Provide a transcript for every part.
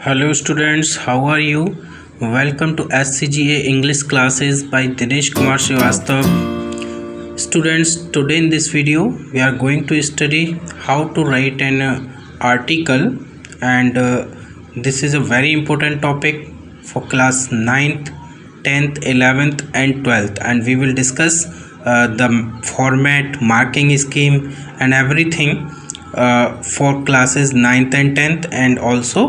Hello students, how are you? Welcome to SCGA English classes by Dinesh Kumar Srivastava. Students, today in this video we are going to study how to write an article, and this is a very important topic for class 9th, 10th, 11th and 12th, and we will discuss the format, marking scheme and everything for classes 9th and 10th and also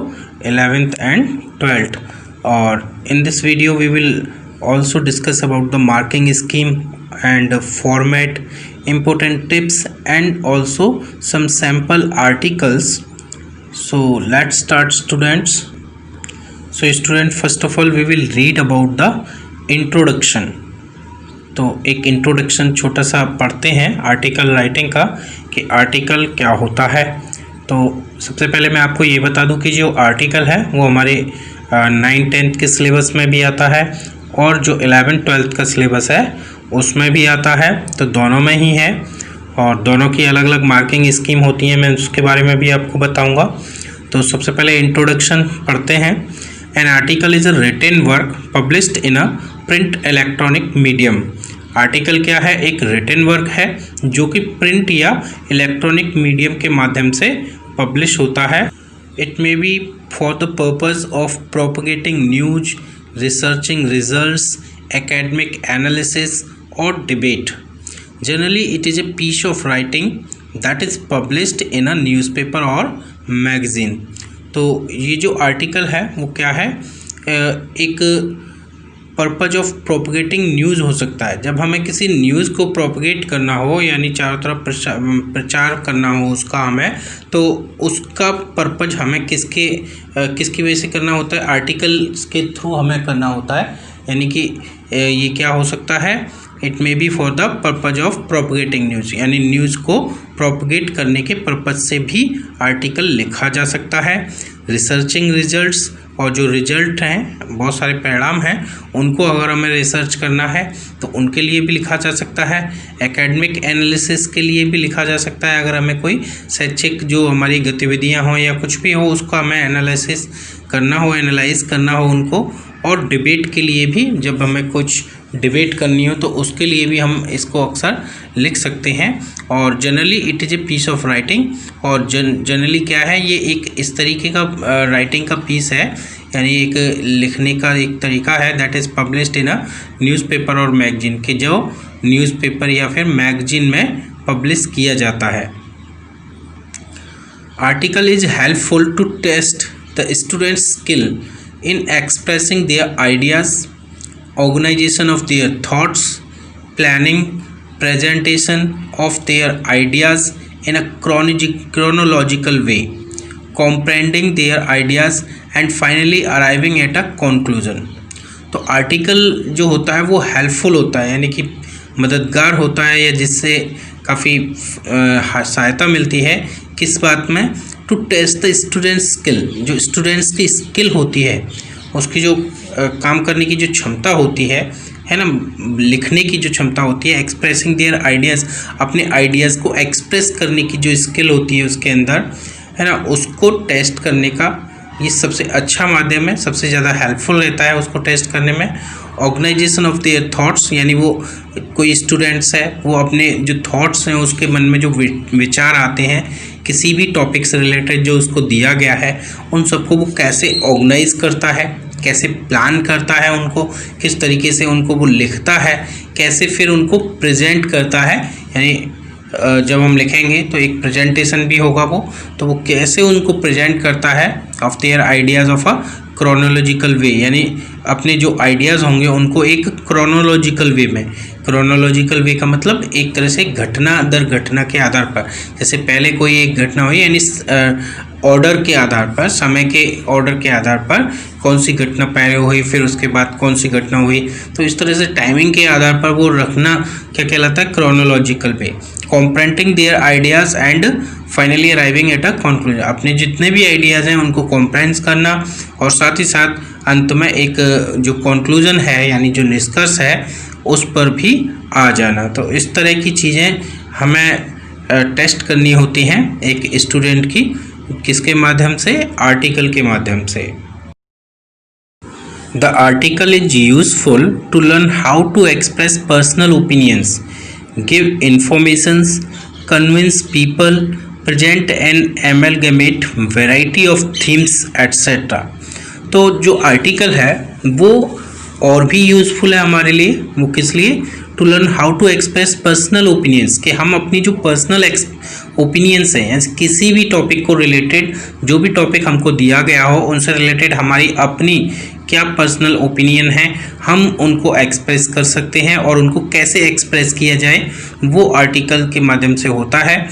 11th and 12th. Or in this video we will also discuss about the marking scheme and format, important tips and also some sample articles. So let's start students. So student, first of all we will read about the introduction. तो एक introduction छोटा सा पढ़ते हैं article writing का कि article क्या होता है। तो सबसे पहले मैं आपको ये बता दूं कि जो आर्टिकल है वो हमारे 9th-10th के सिलेबस में भी आता है और जो 11th-12th का सिलेबस है उसमें भी आता है, तो दोनों में ही है और दोनों की अलग अलग मार्किंग स्कीम होती है। मैं उसके बारे में भी आपको बताऊंगा। तो सबसे पहले इंट्रोडक्शन पढ़ते हैं। An article is a written work published in a print electronic medium. Article क्या है? एक रिटन वर्क है जो कि प्रिंट या इलेक्ट्रॉनिक मीडियम के माध्यम से पब्लिश होता है। It may be for the purpose of propagating news, researching results, academic analysis और debate. Generally it is a piece of writing that is published in a newspaper और magazine. तो ये जो आर्टिकल है वो क्या है? एक पर्पज ऑफ प्रोपगेटिंग न्यूज़ हो सकता है। जब हमें किसी न्यूज़ को प्रोपगेट करना हो यानी चारों तरफ प्रचार करना हो उसका हमें, तो उसका पर्पज हमें किसकी वजह से करना होता है? आर्टिकल्स के थ्रू हमें करना होता है। यानी कि ये क्या हो सकता है? It may be for the purpose of propagating news, यानी न्यूज़ को प्रोपगेट करने के पर्पज से भी आर्टिकल लिखा जा सकता है। रिसर्चिंग रिजल्ट्स, और जो रिजल्ट हैं, बहुत सारे परिणाम हैं, उनको अगर हमें रिसर्च करना है तो उनके लिए भी लिखा जा सकता है। एकेडमिक एनालिसिस के लिए भी लिखा जा सकता है। अगर हमें कोई शैक्षिक जो हमारी गतिविधियां हों या कुछ भी हो उसको हमें एनालिसिस करना हो, एनालाइज करना हो उनको। और डिबेट के लिए भी, जब हमें कुछ डिबेट करनी हो तो उसके लिए भी हम इसको अक्सर लिख सकते हैं। और generally it is a piece of writing, और जनरली क्या है, ये एक इस तरीके का राइटिंग का पीस है, यानी एक लिखने का एक तरीका है that is published in a newspaper और मैगजीन, कि जो न्यूज़पेपर या फिर मैगजीन में पब्लिश किया जाता है। Article is helpful to test the students skill in expressing their ideas, organization of their thoughts, planning, presentation of their ideas in a chronological way, comprehending their ideas and finally arriving at a conclusion। तो article जो होता है वो helpful होता है, यानी कि मददगार होता है, या जिससे काफ़ी सहायता मिलती है। किस बात में? To test the students skill, जो स्टूडेंट्स की स्किल होती है, उसकी जो काम करने की जो क्षमता होती है ना, लिखने की जो क्षमता होती है, एक्सप्रेसिंग देयर आइडियाज़, अपने आइडियाज़ को एक्सप्रेस करने की जो स्किल होती है उसके अंदर, है ना, उसको टेस्ट करने का ये सबसे अच्छा माध्यम है, सबसे ज़्यादा हेल्पफुल रहता है उसको टेस्ट करने में। ऑर्गेनाइजेशन ऑफ देयर थॉट्स, यानी वो कोई स्टूडेंट्स है वो अपने जो थॉट्स हैं, उसके मन में जो विचार आते हैं किसी भी टॉपिक से रिलेटेड जो उसको दिया गया है, उन सबको वो कैसे ऑर्गेनाइज करता है, कैसे प्लान करता है उनको, किस तरीके से उनको वो लिखता है, कैसे फिर उनको प्रेजेंट करता है। यानी जब हम लिखेंगे तो एक प्रेजेंटेशन भी होगा तो वो कैसे उनको प्रेजेंट करता है of their ideas of a chronological way, यानी अपने जो आइडियाज़ होंगे उनको एक क्रोनोलॉजिकल वे में। क्रोनोलॉजिकल वे का मतलब एक तरह से घटना दर घटना के आधार पर, जैसे पहले कोई एक घटना हुई यानी ऑर्डर के आधार पर, समय के ऑर्डर के आधार पर कौन सी घटना पहले हुई फिर उसके बाद कौन सी घटना हुई, तो इस तरह से टाइमिंग के आधार पर वो रखना क्या कहलाता है? Chronological way. Comprehending their ideas and finally arriving at a conclusion, अपने जितने भी आइडियाज़ हैं उनको कॉम्प्रेंस करना और साथ ही साथ अंत में एक जो कंक्लूजन है यानी जो निष्कर्ष है उस पर भी आ जाना। तो इस तरह की चीज़ें हमें टेस्ट करनी होती हैं एक स्टूडेंट की, किसके माध्यम से? आर्टिकल के माध्यम से। The article is useful to learn how to express personal opinions, give informations, convince people, present and amalgamate variety of themes etc. तो जो आर्टिकल है वो और भी यूज़फुल है हमारे लिए। वो किस लिए? To learn how to express personal opinions, कि हम अपनी जो पर्सनल ओपिनियंस हैं किसी भी टॉपिक को रिलेटेड, जो भी टॉपिक हमको दिया गया हो उनसे रिलेटेड हमारी अपनी क्या पर्सनल ओपिनियन है, हम उनको एक्सप्रेस कर सकते हैं। और उनको कैसे एक्सप्रेस किया जाए वो आर्टिकल के माध्यम से होता है।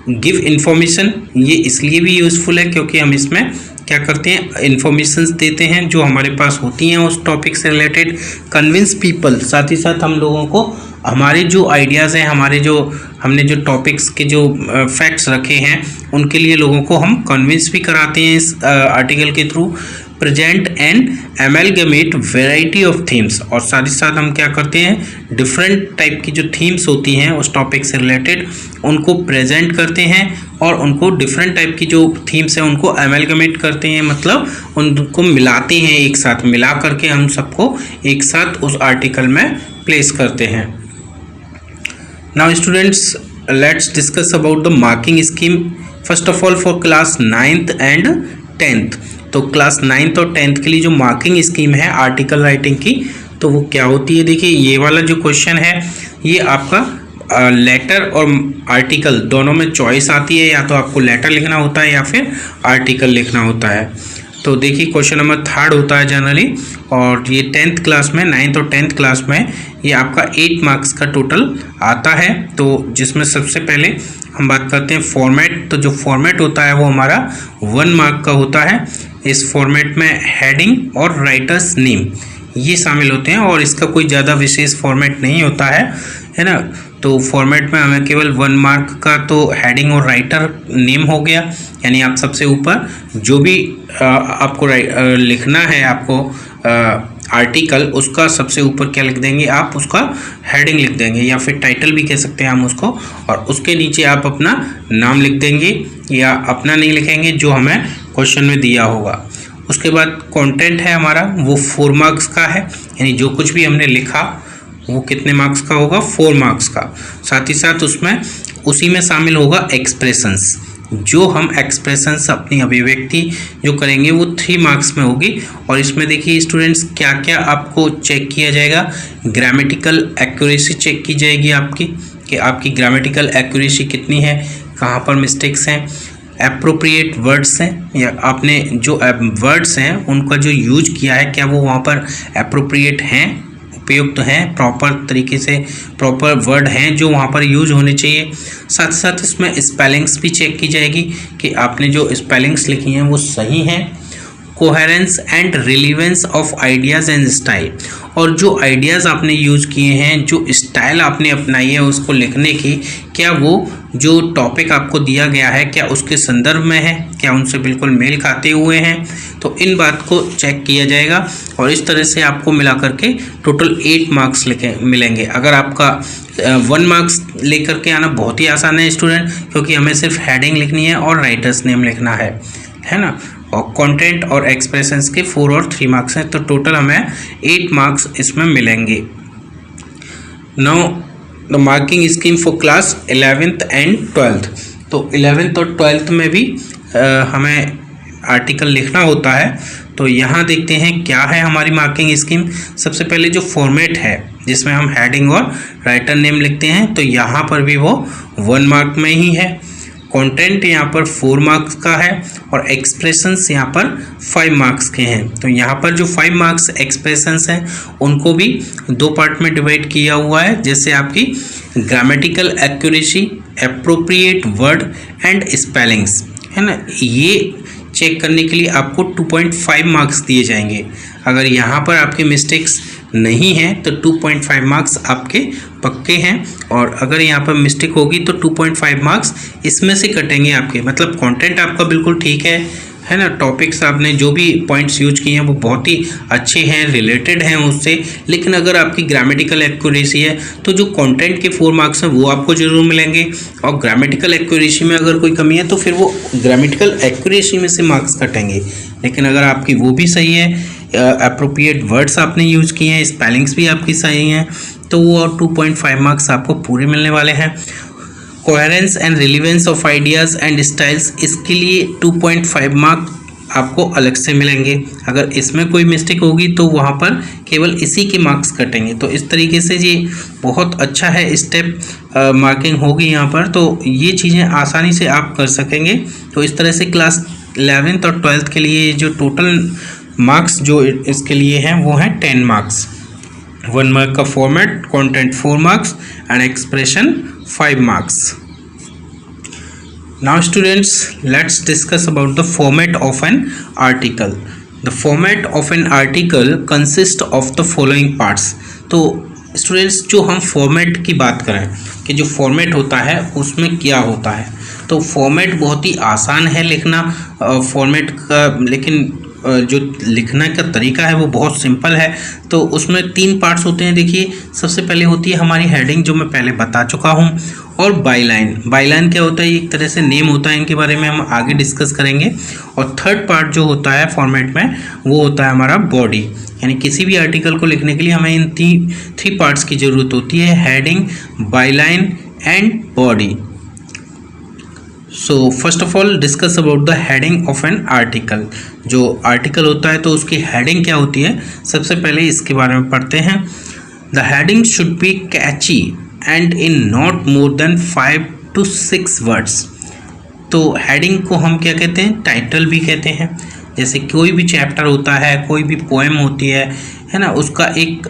गिव इन्फॉर्मेशन, ये इसलिए भी यूज़फुल है क्योंकि हम इसमें क्या करते हैं, इन्फॉर्मेशंस देते हैं जो हमारे पास होती हैं उस टॉपिक से रिलेटेड। कन्विंस पीपल, साथ ही साथ हम लोगों को हमारे जो आइडियाज़ हैं, हमारे जो हमने जो टॉपिक्स के जो फैक्ट्स रखे हैं उनके लिए लोगों को हम कन्विंस भी कराते हैं इस आर्टिकल के through. Present and amalgamate variety of themes, और साथ ही साथ हम क्या करते हैं, डिफरेंट टाइप की जो थीम्स होती हैं उस टॉपिक से रिलेटेड उनको प्रेजेंट करते हैं और उनको डिफरेंट टाइप की जो थीम्स हैं उनको एमेलगमेट करते हैं, मतलब उनको मिलाते हैं, एक साथ मिला करके हम सबको एक साथ उस आर्टिकल में प्लेस करते हैं। Now students, let's discuss about the marking scheme. First of all for class 9th and 10th, तो क्लास 9th और 10th के लिए जो मार्किंग स्कीम है आर्टिकल राइटिंग की, तो वो क्या होती है। देखिए ये वाला जो क्वेश्चन है ये आपका लेटर और आर्टिकल दोनों में चॉइस आती है, या तो आपको लेटर लिखना होता है या फिर आर्टिकल लिखना होता है। तो देखिए क्वेश्चन नंबर 3 होता है जनरली, और ये 10th क्लास में, 9th और 10th क्लास में ये आपका 8 मार्क्स का टोटल आता है। तो जिसमें सबसे पहले हम बात करते हैं फॉर्मेट। तो जो फॉर्मेट होता है वो हमारा 1 मार्क का होता है। इस फॉर्मेट में हेडिंग और राइटर्स नेम ये शामिल होते हैं, और इसका कोई ज़्यादा विशेष फॉर्मेट नहीं होता है ना। तो फॉर्मेट में हमें केवल 1 मार्क का तो हेडिंग और राइटर नेम हो गया, यानी आप सबसे ऊपर जो भी आपको लिखना है आपको आर्टिकल, उसका सबसे ऊपर क्या लिख देंगे आप, उसका हेडिंग लिख देंगे या फिर टाइटल भी कह सकते हैं हम उसको, और उसके नीचे आप अपना नाम लिख देंगे, या अपना नहीं लिखेंगे जो हमें क्वेश्चन में दिया होगा। उसके बाद कंटेंट है हमारा वो 4 मार्क्स का है, यानी जो कुछ भी हमने लिखा वो कितने मार्क्स का होगा, 4 मार्क्स का। साथ ही साथ उसमें उसी में शामिल होगा एक्सप्रेशंस, जो हम एक्सप्रेशंस अपनी अभिव्यक्ति जो करेंगे वो 3 मार्क्स में होगी। और इसमें देखिए स्टूडेंट्स क्या क्या आपको चेक किया जाएगा, ग्रामेटिकल एक्यूरेसी चेक की जाएगी आपकी, कि आपकी ग्रामेटिकल एक्यूरेसी कितनी है, कहाँ पर मिस्टेक्स हैं, एप्रोप्रिएट वर्ड्स हैं, या आपने जो वर्ड्स हैं उनका जो यूज किया है क्या वो वहाँ पर एप्रोप्रिएट हैं, उपयुक्त हैं, प्रॉपर तरीके से प्रॉपर वर्ड हैं जो वहाँ पर यूज होने चाहिए। साथ ही साथ इसमें स्पेलिंग्स भी चेक की जाएगी कि आपने जो स्पेलिंग्स लिखी हैं वो सही हैं। Coherence and relevance of ideas and style, और जो आइडियाज़ आपने यूज़ किए हैं, जो स्टाइल आपने अपनाई है उसको लिखने की, क्या वो जो टॉपिक आपको दिया गया है क्या उसके संदर्भ में है, क्या उनसे बिल्कुल मेल खाते हुए हैं। तो इन बात को चेक किया जाएगा, और इस तरह से आपको मिला करके टोटल 8 मार्क्स मिलेंगे। अगर आपका 1 मार्क्स लेकर के आना बहुत ही आसान है स्टूडेंट, क्योंकि हमें सिर्फ हेडिंग लिखनी है और राइटर्स नेम लिखना है ना, और कंटेंट और एक्सप्रेशंस के 4 और 3 मार्क्स हैं, तो टोटल हमें 8 मार्क्स इसमें मिलेंगे। Now the marking scheme for class 11th and 12th, तो 11th और 12th में भी हमें आर्टिकल लिखना होता है। तो यहाँ देखते हैं क्या है हमारी मार्किंग स्कीम। सबसे पहले जो फॉर्मेट है जिसमें हम हेडिंग और राइटर नेम लिखते हैं, तो यहाँ पर भी वो 1 मार्क में ही है। कंटेंट यहाँ पर 4 मार्क्स का है, और एक्सप्रेशंस यहाँ पर 5 मार्क्स के हैं। तो यहाँ पर जो 5 मार्क्स एक्सप्रेशंस हैं उनको भी 2 पार्ट में डिवाइड किया हुआ है, जैसे आपकी grammatical accuracy, appropriate word and spellings, है ना। ये चेक करने के लिए आपको 2.5 मार्क्स दिए जाएंगे। अगर यहाँ पर आपके मिस्टेक्स नहीं है तो 2.5 मार्क्स आपके पक्के हैं, और अगर यहाँ पर मिस्टेक होगी तो 2.5 मार्क्स इसमें से कटेंगे आपके। मतलब कंटेंट आपका बिल्कुल ठीक है ना, टॉपिक्स आपने जो भी पॉइंट्स यूज किए हैं वो बहुत ही अच्छे हैं, रिलेटेड हैं उससे, लेकिन अगर आपकी ग्रामेटिकल एक्यूरेसी है तो जो कंटेंट के 4 मार्क्स हैं वो आपको ज़रूर मिलेंगे, और ग्रामेटिकल एक्यूरेसी में अगर कोई कमी है तो फिर वो ग्रामेटिकल एक्यूरेसी में से मार्क्स कटेंगे। लेकिन अगर आपकी वो भी सही है, अप्रोप्रिएट वर्ड्स आपने यूज किए हैं, स्पेलिंग्स भी आपकी सही हैं, तो वो 2.5 मार्क्स आपको पूरे मिलने वाले हैं। Coherence and relevance of ideas and styles, इसके लिए 2.5 मार्क आपको अलग से मिलेंगे। अगर इसमें कोई मिस्टेक होगी तो वहाँ पर केवल इसी के मार्क्स कटेंगे। तो इस तरीके से ये बहुत अच्छा है, स्टेप मार्किंग होगी यहाँ पर, तो ये चीज़ें आसानी से आप कर सकेंगे। तो इस तरह से क्लास 11th और 12th के लिए जो टोटल मार्क्स जो इसके लिए हैं वो हैं 10 मार्क्स। 1 मार्क का format, content 4 marks and expression 5 marks. Now students, let's discuss about the format of an article. The format of an article consists of the following parts. तो स्टूडेंट्स, जो हम फॉर्मेट की बात करें कि जो फॉर्मेट होता है उसमें क्या होता है, तो फॉर्मेट बहुत ही आसान है लिखना फॉर्मेट का, लेकिन जो लिखने का तरीका है वो बहुत सिंपल है। तो उसमें 3 पार्ट्स होते हैं। देखिए, सबसे पहले होती है हमारी हेडिंग, जो मैं पहले बता चुका हूँ, और बाईलाइन। बाईलाइन क्या होता है, एक तरह से नेम होता है, इनके बारे में हम आगे डिस्कस करेंगे। और थर्ड पार्ट जो होता है फॉर्मेट में वो होता है हमारा बॉडी, यानी किसी भी आर्टिकल को लिखने के लिए हमें इन 3 पार्ट्स की ज़रूरत होती है, heading, Byline and body. So first of all discuss about the heading of an article. जो आर्टिकल होता है तो उसकी हेडिंग क्या होती है, सबसे पहले इसके बारे में पढ़ते हैं। The heading should be Kainchi and in not more than 5 to 6 words. तो हेडिंग को हम क्या कहते हैं, टाइटल भी कहते हैं। जैसे कोई भी चैप्टर होता है, कोई भी पोएम होती है ना, उसका एक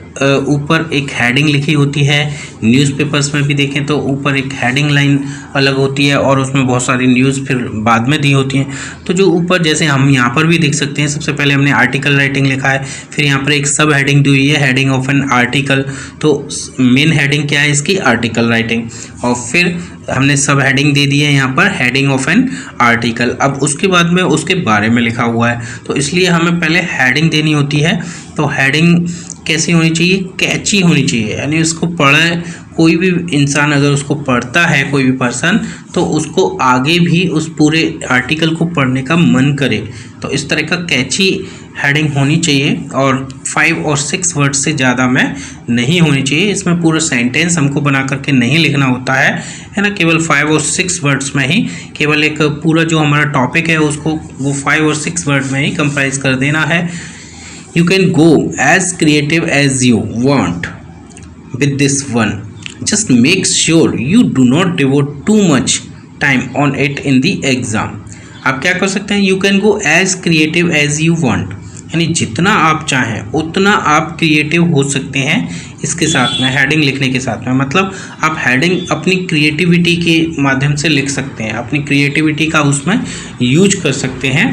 ऊपर एक हेडिंग लिखी होती है। न्यूज़पेपर्स में भी देखें तो ऊपर एक हेडिंग लाइन अलग होती है और उसमें बहुत सारी न्यूज़ फिर बाद में दी होती हैं। तो जो ऊपर, जैसे हम यहाँ पर भी देख सकते हैं, सबसे पहले हमने आर्टिकल राइटिंग लिखा है, फिर यहाँ पर एक सब हेडिंग दी हुई है, हेडिंग ऑफ एन आर्टिकल। तो मेन हेडिंग क्या है इसकी, आर्टिकल राइटिंग, और फिर हमने सब हेडिंग दे दी है यहाँ पर, हेडिंग ऑफ एन आर्टिकल। अब उसके बाद में उसके बारे में लिखा हुआ है, तो इसलिए हमें पहले हेडिंग देनी होती है। तो हेडिंग कैसी होनी चाहिए, कैची होनी चाहिए, यानी उसको पढ़े कोई भी इंसान अगर उसको पढ़ता है, कोई भी पर्सन, तो उसको आगे भी उस पूरे आर्टिकल को पढ़ने का मन करे। तो इस तरह का कैची हेडिंग होनी चाहिए, और 5 और 6 वर्ड से ज़्यादा में नहीं होनी चाहिए। इसमें पूरा सेंटेंस हमको बना करके नहीं लिखना होता है ना, केवल 5 और 6 वर्ड्स में ही, केवल एक पूरा जो हमारा टॉपिक है उसको वो 5 और 6 वर्ड में ही कंप्राइज कर देना है। You can go as creative as you want with this one. Just make sure you do not devote too much time on it in the exam. आप क्या कर सकते हैं, You can go as creative as you want, यानी जितना आप चाहें उतना आप क्रिएटिव हो सकते हैं इसके साथ में, हेडिंग लिखने के साथ में। मतलब आप हेडिंग अपनी क्रिएटिविटी के माध्यम से लिख सकते हैं, अपनी क्रिएटिविटी का उसमें यूज कर सकते हैं।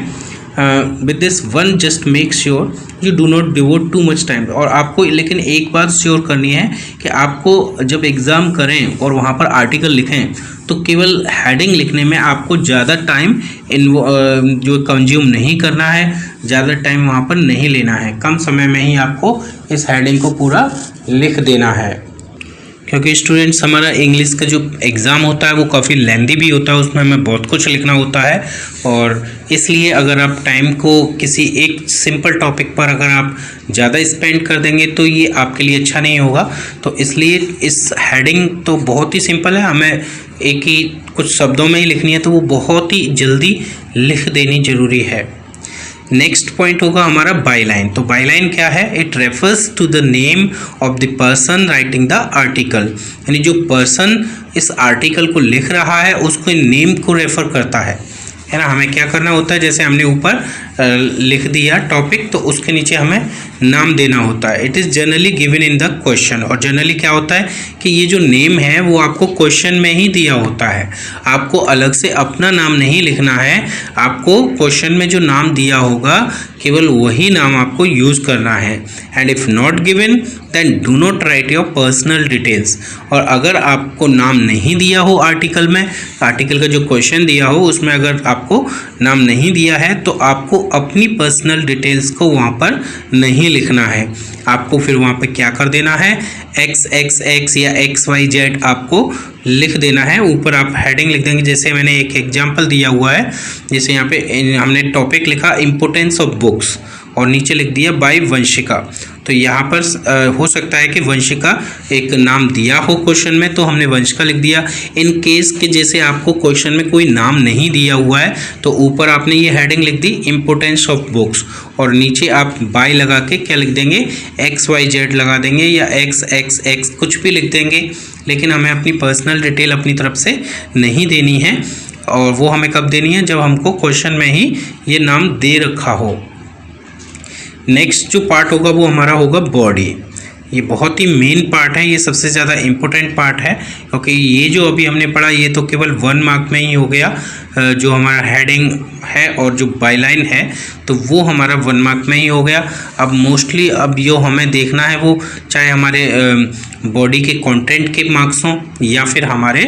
With this one just make sure you do not devote too much time. और आपको लेकिन एक बात श्योर करनी है कि आपको जब एग्ज़ाम करें और वहाँ पर आर्टिकल लिखें तो केवल हेडिंग लिखने में आपको ज़्यादा टाइम जो कंज्यूम नहीं करना है, ज़्यादा टाइम वहाँ पर नहीं लेना है, कम समय में ही आपको इस हेडिंग को पूरा लिख देना है। क्योंकि स्टूडेंट्स, हमारा इंग्लिश का जो एग्ज़ाम होता है वो काफ़ी लेंदी भी होता है, उसमें हमें बहुत कुछ लिखना होता है, और इसलिए अगर आप टाइम को किसी एक सिंपल टॉपिक पर अगर आप ज़्यादा स्पेंड कर देंगे तो ये आपके लिए अच्छा नहीं होगा। तो इसलिए इस हेडिंग तो बहुत ही सिंपल है, हमें एक ही कुछ शब्दों में ही लिखनी है, तो वो बहुत ही जल्दी लिख देनी ज़रूरी है। नेक्स्ट पॉइंट होगा हमारा बाईलाइन। तो बाईलाइन क्या है, it refers to the name of the person writing the article, यानी जो पर्सन इस आर्टिकल को लिख रहा है उसको नेम को रेफर करता है ना। हमें क्या करना होता है, जैसे हमने ऊपर लिख दिया टॉपिक, तो उसके नीचे हमें नाम देना होता है। It is generally given in the question, और जनरली क्या होता है कि ये जो नेम है वो आपको क्वेश्चन में ही दिया होता है, आपको अलग से अपना नाम नहीं लिखना है। आपको क्वेश्चन में जो नाम दिया होगा केवल वही नाम आपको यूज़ करना है। And if not given then do not write your personal details. और अगर आपको नाम नहीं दिया हो आर्टिकल में, आर्टिकल का जो क्वेश्चन दिया हो उसमें अगर आपको नाम नहीं दिया है तो आपको अपनी पर्सनल डिटेल्स को वहाँ पर नहीं लिखना है। आपको फिर वहाँ पे क्या कर देना है, XXX या XYZ आपको लिख देना है। ऊपर आप हेडिंग लिख देंगे, जैसे मैंने एक एग्जांपल दिया हुआ है, जैसे यहाँ पे हमने टॉपिक लिखा इम्पोर्टेंस ऑफ बुक्स, और नीचे लिख दिया बाय वंशिका। तो यहाँ पर हो सकता है कि वंशिका एक नाम दिया हो क्वेश्चन में, तो हमने वंशिका लिख दिया। इन केस के जैसे आपको क्वेश्चन में कोई नाम नहीं दिया हुआ है तो ऊपर आपने ये हेडिंग लिख दी इम्पोर्टेंस ऑफ बुक्स, और नीचे आप बाय लगा के क्या लिख देंगे, XYZ लगा देंगे या XXX कुछ भी लिख देंगे। लेकिन हमें अपनी पर्सनल डिटेल अपनी तरफ से नहीं देनी है, और वो हमें कब देनी है, जब हमको क्वेश्चन में ही ये नाम दे रखा हो। नेक्स्ट जो पार्ट होगा वो हमारा होगा बॉडी। ये बहुत ही मेन पार्ट है, ये सबसे ज़्यादा इम्पोर्टेंट पार्ट है, क्योंकि ये जो अभी हमने पढ़ा ये तो केवल 1 मार्क में ही हो गया। जो हमारा हेडिंग है और जो बायलाइन है तो वो हमारा 1 मार्क में ही हो गया। अब मोस्टली अब जो हमें देखना है वो चाहे हमारे बॉडी के कंटेंट के मार्क्स हों या फिर हमारे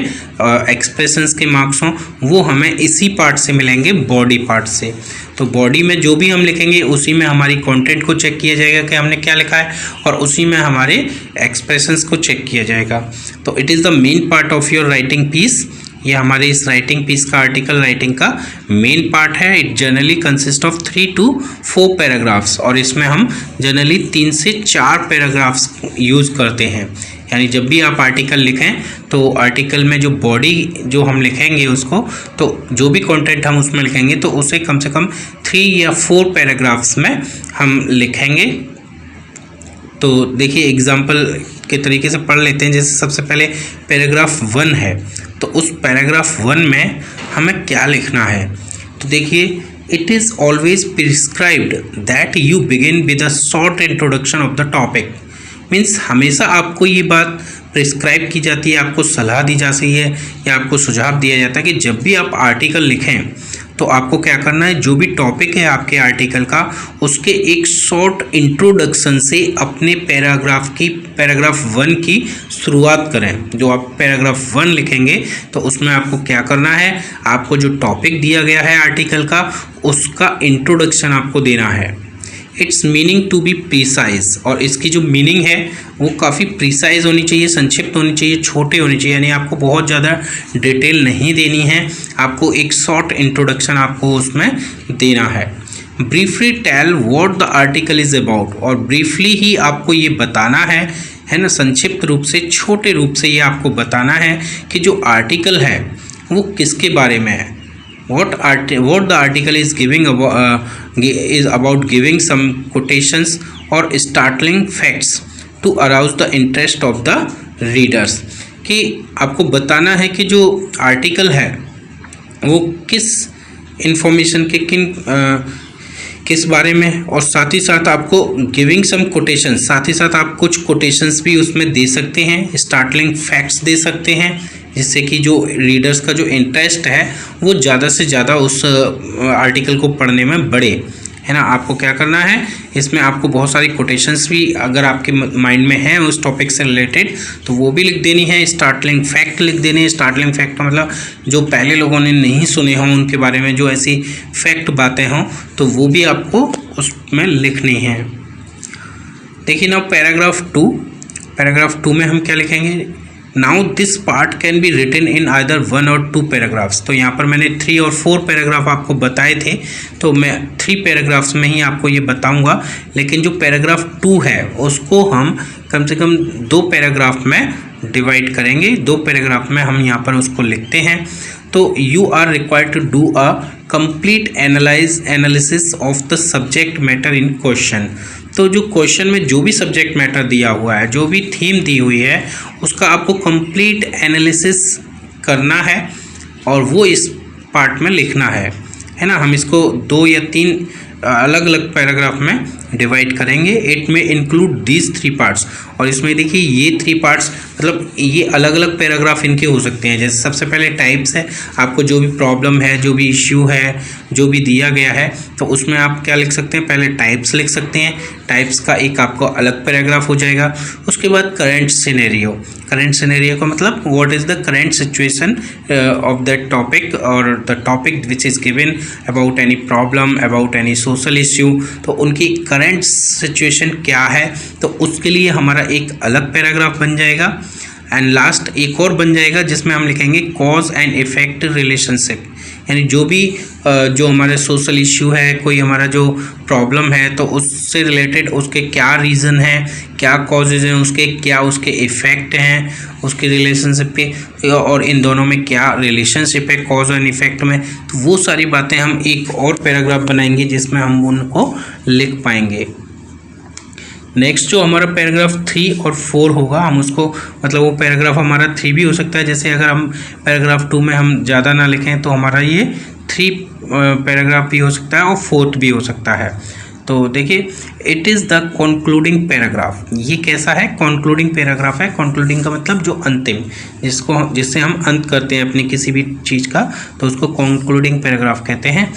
एक्सप्रेशंस के मार्क्स हों, वो हमें इसी पार्ट से मिलेंगे, बॉडी पार्ट से। तो बॉडी में जो भी हम लिखेंगे उसी में हमारी कंटेंट को चेक किया जाएगा कि हमने क्या लिखा है, और उसी में हमारे एक्सप्रेशंस को चेक किया जाएगा। तो it is the main part of your writing piece. ये हमारे इस राइटिंग पीस का आर्टिकल राइटिंग का मेन पार्ट है। It generally consist of 3 to 4 paragraphs, और इसमें हम जनरली 3 से 4 पैराग्राफ्स यूज़ करते हैं। यानी जब भी आप आर्टिकल लिखें तो आर्टिकल में जो बॉडी जो हम लिखेंगे उसको, तो जो भी कंटेंट हम उसमें लिखेंगे तो उसे कम से कम 3 या 4 पैराग्राफ्स में हम लिखेंगे। तो देखिए एग्जाम्पल के तरीके से पढ़ लेते हैं। जैसे सबसे पहले पैराग्राफ 1 है, तो उस पैराग्राफ 1 में हमें क्या लिखना है, तो देखिए it is always prescribed that you begin with a short introduction of the topic. Means हमेशा आपको ये बात प्रिस्क्राइब की जाती है, आपको सलाह दी जाती है या आपको सुझाव दिया जाता है कि जब भी आप आर्टिकल लिखें तो आपको क्या करना है, जो भी टॉपिक है आपके आर्टिकल का उसके एक शॉर्ट इंट्रोडक्शन से अपने पैराग्राफ 1 की शुरुआत करें। जो आप पैराग्राफ 1 लिखेंगे तो उसमें आपको क्या करना है, आपको जो टॉपिक दिया गया है आर्टिकल का उसका इंट्रोडक्शन आपको देना है। It's meaning to be precise, और इसकी जो मीनिंग है वो काफ़ी प्रिसाइज होनी चाहिए, संक्षिप्त होनी चाहिए, छोटे होनी चाहिए। यानी आपको बहुत ज़्यादा डिटेल नहीं देनी है, आपको एक शॉर्ट इंट्रोडक्शन आपको उसमें देना है। Briefly tell what the article is about, और ब्रीफली ही आपको ये बताना है ना, संक्षिप्त रूप से, छोटे रूप से ये आपको बताना है कि जो आर्टिकल है वो किसके बारे में है। what the article is is about giving some quotations or startling facts to arouse the interest of the readers। कि आपको बताना है कि जो आर्टिकल है वो किस इंफॉर्मेशन के किस बारे में, और साथ ही साथ आपको गिविंग सम कोटेशन, साथ ही साथ आप कुछ कोटेशंस भी उसमें दे सकते हैं, स्टार्टलिंग फैक्ट्स दे सकते हैं, जिससे कि जो रीडर्स का जो इंटरेस्ट है वो ज़्यादा से ज़्यादा उस आर्टिकल को पढ़ने में बढ़े, है ना। आपको क्या करना है, इसमें आपको बहुत सारी कोटेशंस भी अगर आपके माइंड में हैं उस टॉपिक से रिलेटेड तो वो भी लिख देनी है। स्टार्टलिंग फैक्ट लिख देने हैं। स्टार्टलिंग फैक्ट का मतलब जो पहले लोगों ने नहीं सुने हों उनके बारे में जो ऐसी फैक्ट बातें हों तो वो भी आपको उसमें लिखनी है। देखिए नाउ पैराग्राफ 2 में हम क्या लिखेंगे, now this part can be written in either 1 or 2 paragraphs. तो यहाँ पर मैंने 3 और 4 पैराग्राफ आपको बताए थे, तो मैं 3 पैराग्राफ्स में ही आपको ये बताऊंगा। लेकिन जो पैराग्राफ 2 है उसको हम कम से कम 2 पैराग्राफ में डिवाइड करेंगे। 2 पैराग्राफ में हम यहाँ पर उसको लिखते हैं। तो you are required to do a complete analysis of the subject matter in question. तो जो क्वेश्चन में जो भी सब्जेक्ट मैटर दिया हुआ है, जो भी थीम दी हुई है, उसका आपको कंप्लीट एनालिसिस करना है और वो इस पार्ट में लिखना है ना। हम इसको 2 या 3 अलग अलग पैराग्राफ में डिवाइड करेंगे। इट में इंक्लूड दीज 3 पार्ट्स, और इसमें देखिए ये 3 पार्ट्स मतलब ये अलग अलग पैराग्राफ इनके हो सकते हैं। जैसे सबसे पहले टाइप्स है, आपको जो भी प्रॉब्लम है, जो भी इश्यू है, जो भी दिया गया है तो उसमें आप क्या लिख सकते हैं, पहले टाइप्स लिख सकते हैं। टाइप्स का एक आपको अलग पैराग्राफ हो जाएगा। उसके बाद करंट सिनेरियो का मतलब what is the current situation of that topic और the topic which is given about any problem, about any social issue. तो उनकी करंट सिचुएशन क्या है, तो उसके लिए हमारा एक अलग पैराग्राफ बन जाएगा। एंड लास्ट एक और बन जाएगा जिसमें हम लिखेंगे कॉज एंड इफेक्ट रिलेशनशिप, यानी जो भी जो हमारे सोशल इश्यू है, कोई हमारा जो प्रॉब्लम है, तो उससे रिलेटेड उसके क्या रीज़न है, क्या कॉजेज़ हैं उसके, क्या उसके इफ़ेक्ट हैं उसके रिलेशनशिप पे, और इन दोनों में क्या रिलेशनशिप है कॉज एंड इफेक्ट में। तो वो सारी बातें हम एक और पैराग्राफ बनाएंगे जिसमें हम उनको लिख पाएंगे। नेक्स्ट जो हमारा पैराग्राफ 3 और 4 होगा, हम उसको मतलब वो पैराग्राफ हमारा 3 भी हो सकता है, जैसे अगर हम पैराग्राफ 2 में हम ज़्यादा ना लिखें तो हमारा ये 3 पैराग्राफ भी हो सकता है और 4th भी हो सकता है। तो देखिए, it is the concluding paragraph. ये कैसा है? कंक्लूडिंग पैराग्राफ है। कंक्लूडिंग का मतलब जो अंतिम, जिससे हम अंत करते हैं अपनी किसी भी चीज़ का, तो उसको कंक्लूडिंग पैराग्राफ कहते हैं।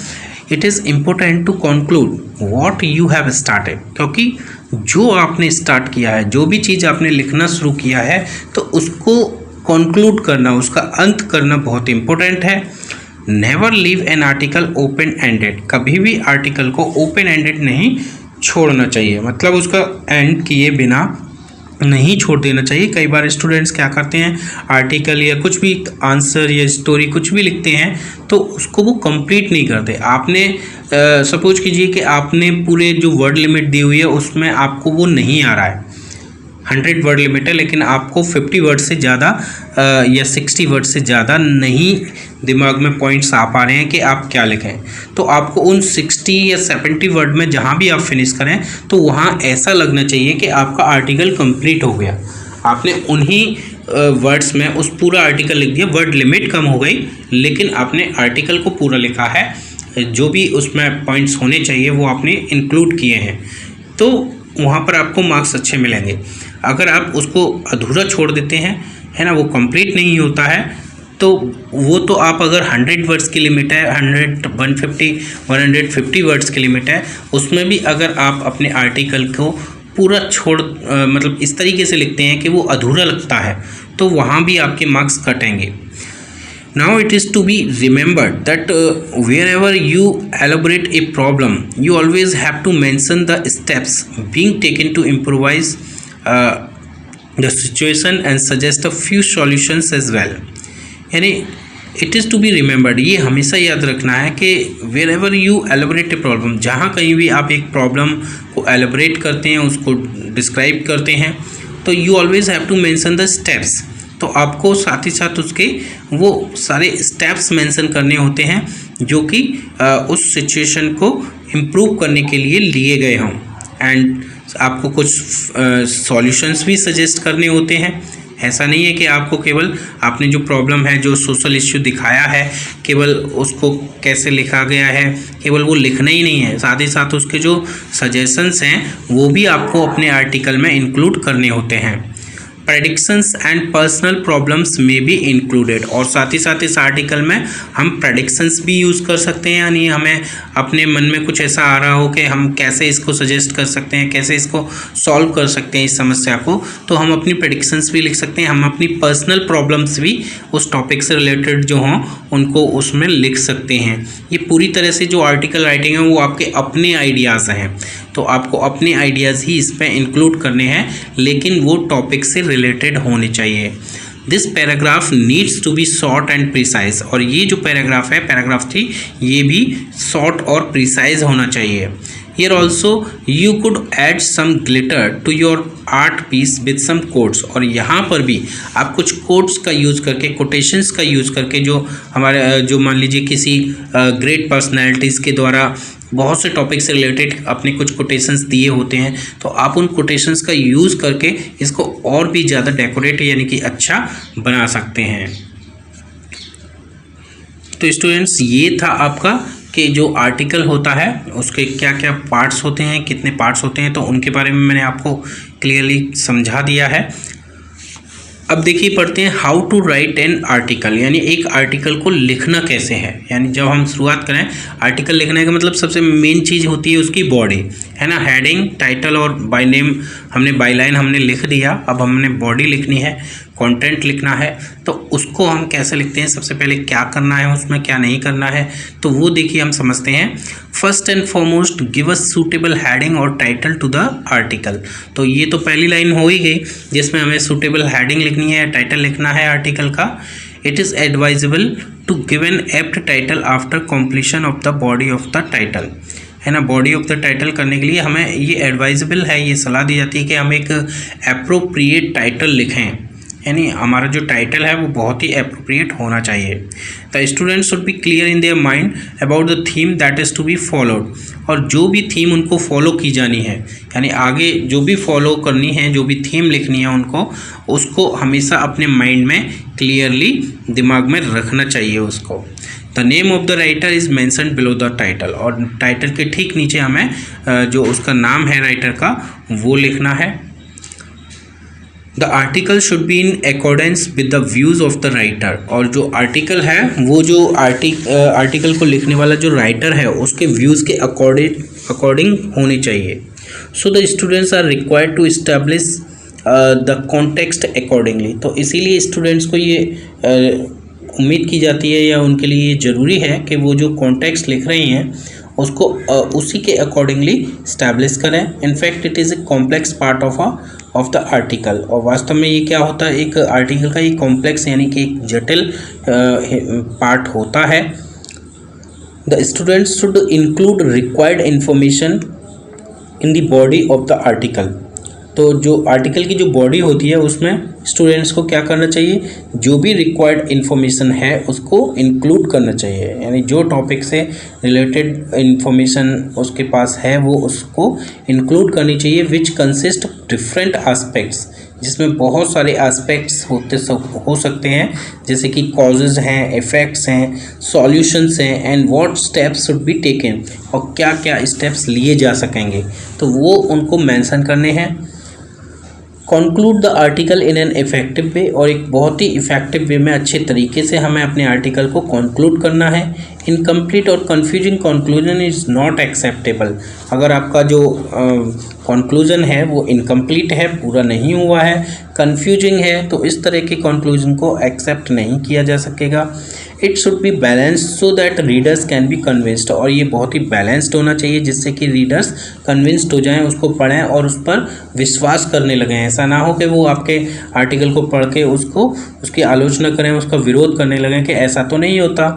It is important to conclude what you have started, क्योंकि जो आपने स्टार्ट किया है, जो भी चीज़ आपने लिखना शुरू किया है, तो उसको कंक्लूड करना, उसका अंत करना बहुत इम्पोर्टेंट है। Never leave an article open ended, कभी भी आर्टिकल को ओपन एंडेड नहीं छोड़ना चाहिए, मतलब उसका एंड किए बिना नहीं छोड़ देना चाहिए। कई बार स्टूडेंट्स क्या करते हैं, आर्टिकल या कुछ भी आंसर या स्टोरी कुछ भी लिखते हैं तो उसको वो कंप्लीट नहीं करते। आपने सपोज कीजिए कि आपने पूरे जो वर्ड लिमिट दी हुई है उसमें आपको वो नहीं आ रहा है, 100 वर्ड लिमिट है, लेकिन आपको 50 वर्ड से ज़्यादा या 60 वर्ड से ज़्यादा नहीं दिमाग में पॉइंट्स आ पा रहे हैं कि आप क्या लिखें, तो आपको उन 60 या 70 वर्ड में जहाँ भी आप फिनिश करें तो वहाँ ऐसा लगना चाहिए कि आपका आर्टिकल कंप्लीट हो गया। आपने उन्हीं वर्ड्स में उस पूरा आर्टिकल लिख दिया, वर्ड लिमिट कम हो गई लेकिन आपने आर्टिकल को पूरा लिखा है, जो भी उसमें पॉइंट्स होने चाहिए वो आपने इंक्लूड किए हैं, तो वहाँ पर आपको मार्क्स अच्छे मिलेंगे। अगर आप उसको अधूरा छोड़ देते हैं, है ना, वो कंप्लीट नहीं होता है, तो वो तो आप अगर 100 वर्ड्स की लिमिट है, 100, 150, 150 वर्ड्स की लिमिट है, उसमें भी अगर आप अपने आर्टिकल को पूरा मतलब इस तरीके से लिखते हैं कि वो अधूरा लगता है, तो वहाँ भी आपके मार्क्स कटेंगे। Now it is to be remembered that wherever you elaborate a problem, you always have to mention the steps being taken to improvise the situation and suggest a few solutions as well. यानी it is to be remembered, ये हमेशा याद रखना है कि wherever you elaborate a problem, जहाँ कहीं भी आप एक प्रॉब्लम को एलेबरेट करते हैं, उसको डिस्क्राइब करते हैं, तो you always have to mention the steps. तो आपको साथ ही साथ उसके वो सारे स्टेप्स मेंशन करने होते हैं जो कि उस सिचुएशन को इम्प्रूव करने के लिए लिए गए हों, एंड आपको कुछ सॉल्यूशंस भी सजेस्ट करने होते हैं। ऐसा नहीं है कि आपको केवल आपने जो प्रॉब्लम है, जो सोशल इश्यू दिखाया है, केवल उसको कैसे लिखा गया है, केवल वो लिखना ही नहीं है, साथ ही साथ उसके जो सजेशंस हैं वो भी आपको अपने आर्टिकल में इंक्लूड करने होते हैं। प्रेडिक्शंस एंड पर्सनल प्रॉब्लम्स में भी इंक्लूडेड, और साथ ही साथ इस आर्टिकल में हम प्रेडिक्शंस भी यूज़ कर सकते हैं, यानी हमें अपने मन में कुछ ऐसा आ रहा हो कि हम कैसे इसको सजेस्ट कर सकते हैं, कैसे इसको सॉल्व कर सकते हैं इस समस्या को, तो हम अपनी प्रेडिक्शंस भी लिख सकते हैं। हम अपनी पर्सनल प्रॉब्लम्स भी उस टॉपिक से रिलेटेड जो हों उनको उसमें लिख सकते हैं। ये पूरी तरह से जो आर्टिकल राइटिंग है वो आपके अपने आइडियाज़ हैं, तो आपको अपने आइडियाज़ ही इस पर इंक्लूड करने हैं, लेकिन वो टॉपिक से रिलेटेड होने चाहिए। This paragraph needs to be short and precise, और ये जो पैराग्राफ है, पैराग्राफ 3, ये भी शॉर्ट और प्रिसाइज होना चाहिए। Here also you could add some glitter to your art piece with some quotes, और यहाँ पर भी आप कुछ कोट्स का यूज़ करके, कोटेशंस का यूज़ करके, जो हमारे जो मान लीजिए किसी ग्रेट पर्सनैलिटीज़ के द्वारा बहुत से टॉपिक से रिलेटेड अपने कुछ कोटेशंस दिए होते हैं, तो आप उन कोटेशंस का यूज़ करके इसको और भी ज़्यादा डेकोरेट यानी कि अच्छा बना सकते हैं। तो स्टूडेंट्स, ये था आपका कि जो आर्टिकल होता है उसके क्या क्या पार्ट्स होते हैं, कितने पार्ट्स होते हैं, तो उनके बारे में मैंने आपको क्लियरली समझा दिया है। अब देखिए पढ़ते हैं how to write an article, यानी एक आर्टिकल को लिखना कैसे है। यानी जब हम शुरुआत करें आर्टिकल लिखने का मतलब सबसे मेन चीज़ होती है उसकी बॉडी, है ना, हेडिंग, टाइटल और बाय नेम, हमने बाय लाइन हमने लिख दिया, अब हमने बॉडी लिखनी है। कंटेंट लिखना है तो उसको हम कैसे लिखते हैं, सबसे पहले क्या करना है उसमें, क्या नहीं करना है, तो वो देखिए हम समझते हैं। First and foremost give a suitable heading और टाइटल टू द आर्टिकल। तो ये तो पहली लाइन हो ही गई जिसमें हमें सूटेबल हेडिंग लिखनी है, टाइटल लिखना है आर्टिकल का। It is advisable to give an apt title after completion of the body of the title, है ना। बॉडी ऑफ द टाइटल करने के लिए हमें ये एडवाइजेबल है, ये सलाह दी जाती है कि हम एक अप्रोप्रिएट टाइटल लिखें, यानी हमारा जो टाइटल है वो बहुत ही अप्रोप्रिएट होना चाहिए। The student should be clear in their mind about the theme that is to be followed, और जो भी थीम उनको फॉलो की जानी है, यानी आगे जो भी फॉलो करनी है, जो भी थीम लिखनी है उनको, उसको हमेशा अपने माइंड में क्लियरली दिमाग में रखना चाहिए उसको। The name of the writer is mentioned below the title, और टाइटल के ठीक नीचे हमें जो उसका नाम है राइटर का वो लिखना है। The article should be in accordance with the views of the writer, और जो आर्टिकल है वो जो आर्टिकल को लिखने वाला जो राइटर है उसके व्यूज़ के अकॉर्डिंग होनी चाहिए। So the students are required to establish the context accordingly, तो इसीलिए स्टूडेंट्स को ये उम्मीद की जाती है या उनके लिए ये ज़रूरी है कि वो जो कॉन्टेक्स्ट लिख रहे हैं उसको उसी के अकॉर्डिंगली इस्टेब्लिश करें। In fact it is a complex part of the article, और वास्तव में ये क्या होता है, एक आर्टिकल का ये कॉम्प्लेक्स यानी कि एक जटिल पार्ट होता है। The students should include required information in the body of the article, तो जो आर्टिकल की जो बॉडी होती है उसमें स्टूडेंट्स को क्या करना चाहिए, जो भी रिक्वायर्ड इन्फॉर्मेशन है उसको इंक्लूड करना चाहिए, यानी जो टॉपिक से रिलेटेड इन्फॉर्मेशन उसके पास है वो उसको इंक्लूड करनी चाहिए। विच कंसिस्ट डिफरेंट एस्पेक्ट्स, जिसमें बहुत सारे एस्पेक्ट्स हो सकते हैं, जैसे कि कॉजेज़ हैं, इफ़ेक्ट्स हैं, सॉल्यूशंस हैं, and what steps should be taken, और क्या क्या स्टेप्स लिए जा सकेंगे, तो वो उनको मेंशन करने हैं। Conclude the article in an effective way, और एक बहुत ही इफेक्टिव वे में अच्छे तरीके से हमें अपने आर्टिकल को कॉन्क्लूड करना है। इनकम्प्लीट और confusing conclusion is not acceptable, अगर आपका जो कंक्लूजन है वो इनकम्प्लीट है, पूरा नहीं हुआ है, कन्फ्यूजिंग है, तो इस तरह के कंक्लूजन को एक्सेप्ट नहीं किया जा सकेगा। It should be balanced so that readers can be convinced, और ये बहुत ही बैलेंस्ड होना चाहिए जिससे कि रीडर्स कन्विंस्ड हो जाएं, उसको पढ़ें और उस पर विश्वास करने लगें। ऐसा ना हो कि वो आपके आर्टिकल को पढ़ के उसकी आलोचना करें, उसका विरोध करने लगें कि ऐसा तो नहीं होता।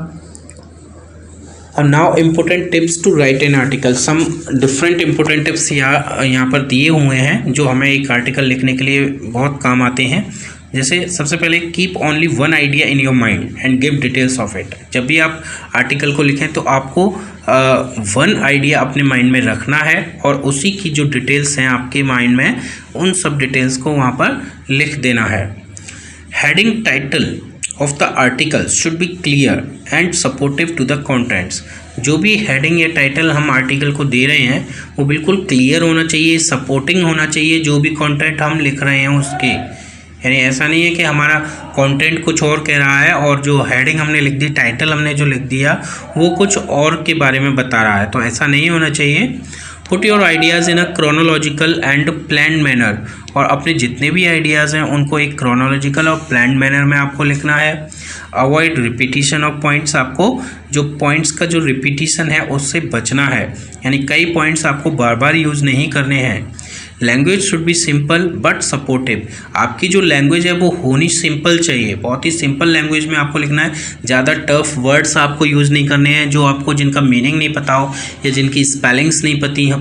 और now important tips to write an article, some different important tips यहाँ पर दिए हुए हैं जो हमें एक आर्टिकल लिखने के लिए बहुत काम आते हैं। जैसे सबसे पहले keep only one idea in your mind and give details of it, जब भी आप आर्टिकल को लिखें तो आपको वन आइडिया अपने माइंड में रखना है और उसी की जो डिटेल्स हैं आपके माइंड में उन सब डिटेल्स को वहाँ पर लिख देना है। Heading title of the article should be clear and supportive to the contents, जो भी हेडिंग या टाइटल हम आर्टिकल को दे रहे हैं वो बिल्कुल क्लियर होना चाहिए, सपोर्टिंग होना चाहिए जो भी कंटेंट हम लिख रहे हैं उसके, यानी ऐसा नहीं है कि हमारा कंटेंट कुछ और कह रहा है और जो हेडिंग हमने लिख दी, टाइटल हमने जो लिख दिया वो कुछ और के बारे में बता रहा है, तो ऐसा नहीं होना चाहिए। Put your ideas in a chronological and planned manner, और अपने जितने भी आइडियाज़ हैं उनको एक क्रोनोलॉजिकल और प्लान्ड मैनर में आपको लिखना है। अवॉइड रिपीटिशन ऑफ पॉइंट्स, आपको जो पॉइंट्स का जो रिपीटिशन है उससे बचना है, यानी कई पॉइंट्स आपको बार बार यूज़ नहीं करने हैं। Language should be simple but supportive, आपकी जो लैंग्वेज है वो होनी सिंपल चाहिए, बहुत ही सिंपल लैंग्वेज में आपको लिखना है। ज़्यादा टफ वर्ड्स आपको यूज़ नहीं करने हैं जो आपको जिनका मीनिंग नहीं पता हो या जिनकी स्पेलिंग्स नहीं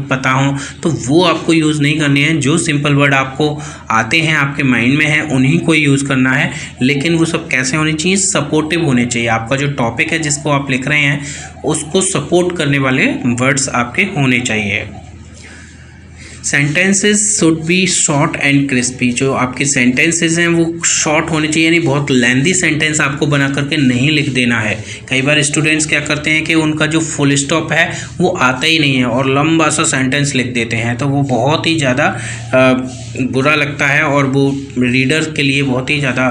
पता हो, तो वो आपको यूज़ नहीं करने हैं। जो सिंपल वर्ड आपको आते हैं, आपके माइंड में है, उन्हीं को यूज़ करना है, लेकिन वो सब कैसे होने चाहिए, सपोर्टिव होने चाहिए। आपका जो टॉपिक है जिसको आप लिख रहे हैं उसको सपोर्ट करने वाले वर्ड्स आपके होने चाहिए। Sentences should be short and crispy, जो आपके सेंटेंसेस हैं वो शॉर्ट होने चाहिए, यानी बहुत लेंथी सेंटेंस आपको बना करके नहीं लिख देना है। कई बार स्टूडेंट्स क्या करते हैं कि उनका जो फुल स्टॉप है वो आता ही नहीं है और लंबा सा सेंटेंस लिख देते हैं, तो वो बहुत ही ज़्यादा बुरा लगता है और वो रीडर के लिए बहुत ही ज़्यादा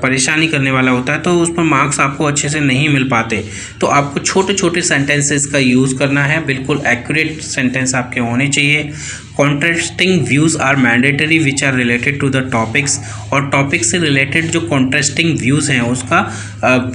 परेशानी करने वाला होता है, तो उस पर मार्क्स आपको अच्छे से नहीं मिल पाते। तो आपको छोटे छोटे सेंटेंसेस का यूज़ करना है, बिल्कुल एक्यूरेट सेंटेंस आपके होने चाहिए। Contrasting views are mandatory which are related to the topics, और टॉपिक से रिलेटेड जो कॉन्ट्रास्टिंग व्यूज़ हैं उसका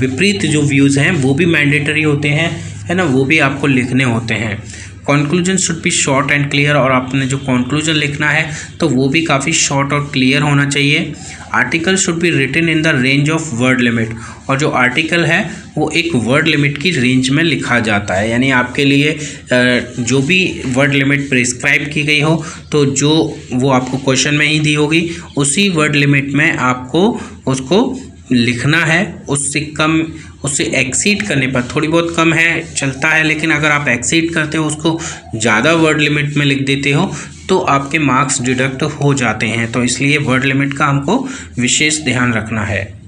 विपरीत जो व्यूज़ हैं वो भी मैंडेटरी होते हैं, है ना, वो भी आपको लिखने होते हैं। Conclusion should be short and clear, और आपने जो कंक्लूजन लिखना है तो वो भी काफ़ी शॉर्ट और क्लियर होना चाहिए। Article should be written in the range of word limit, और जो आर्टिकल है वो एक वर्ड लिमिट की रेंज में लिखा जाता है, यानी आपके लिए जो भी वर्ड लिमिट प्रिस्क्राइब की गई हो तो जो वो आपको क्वेश्चन में ही दी होगी उसी वर्ड लिमिट में आपको उसको लिखना है। उससे कम, उससे एक्सीड करने पर, थोड़ी बहुत कम है चलता है, लेकिन अगर आप एक्सीड करते हो उसको ज़्यादा वर्ड लिमिट में लिख देते हो तो आपके मार्क्स डिडक्ट हो जाते हैं। तो इसलिए वर्ड लिमिट का हमको विशेष ध्यान रखना है।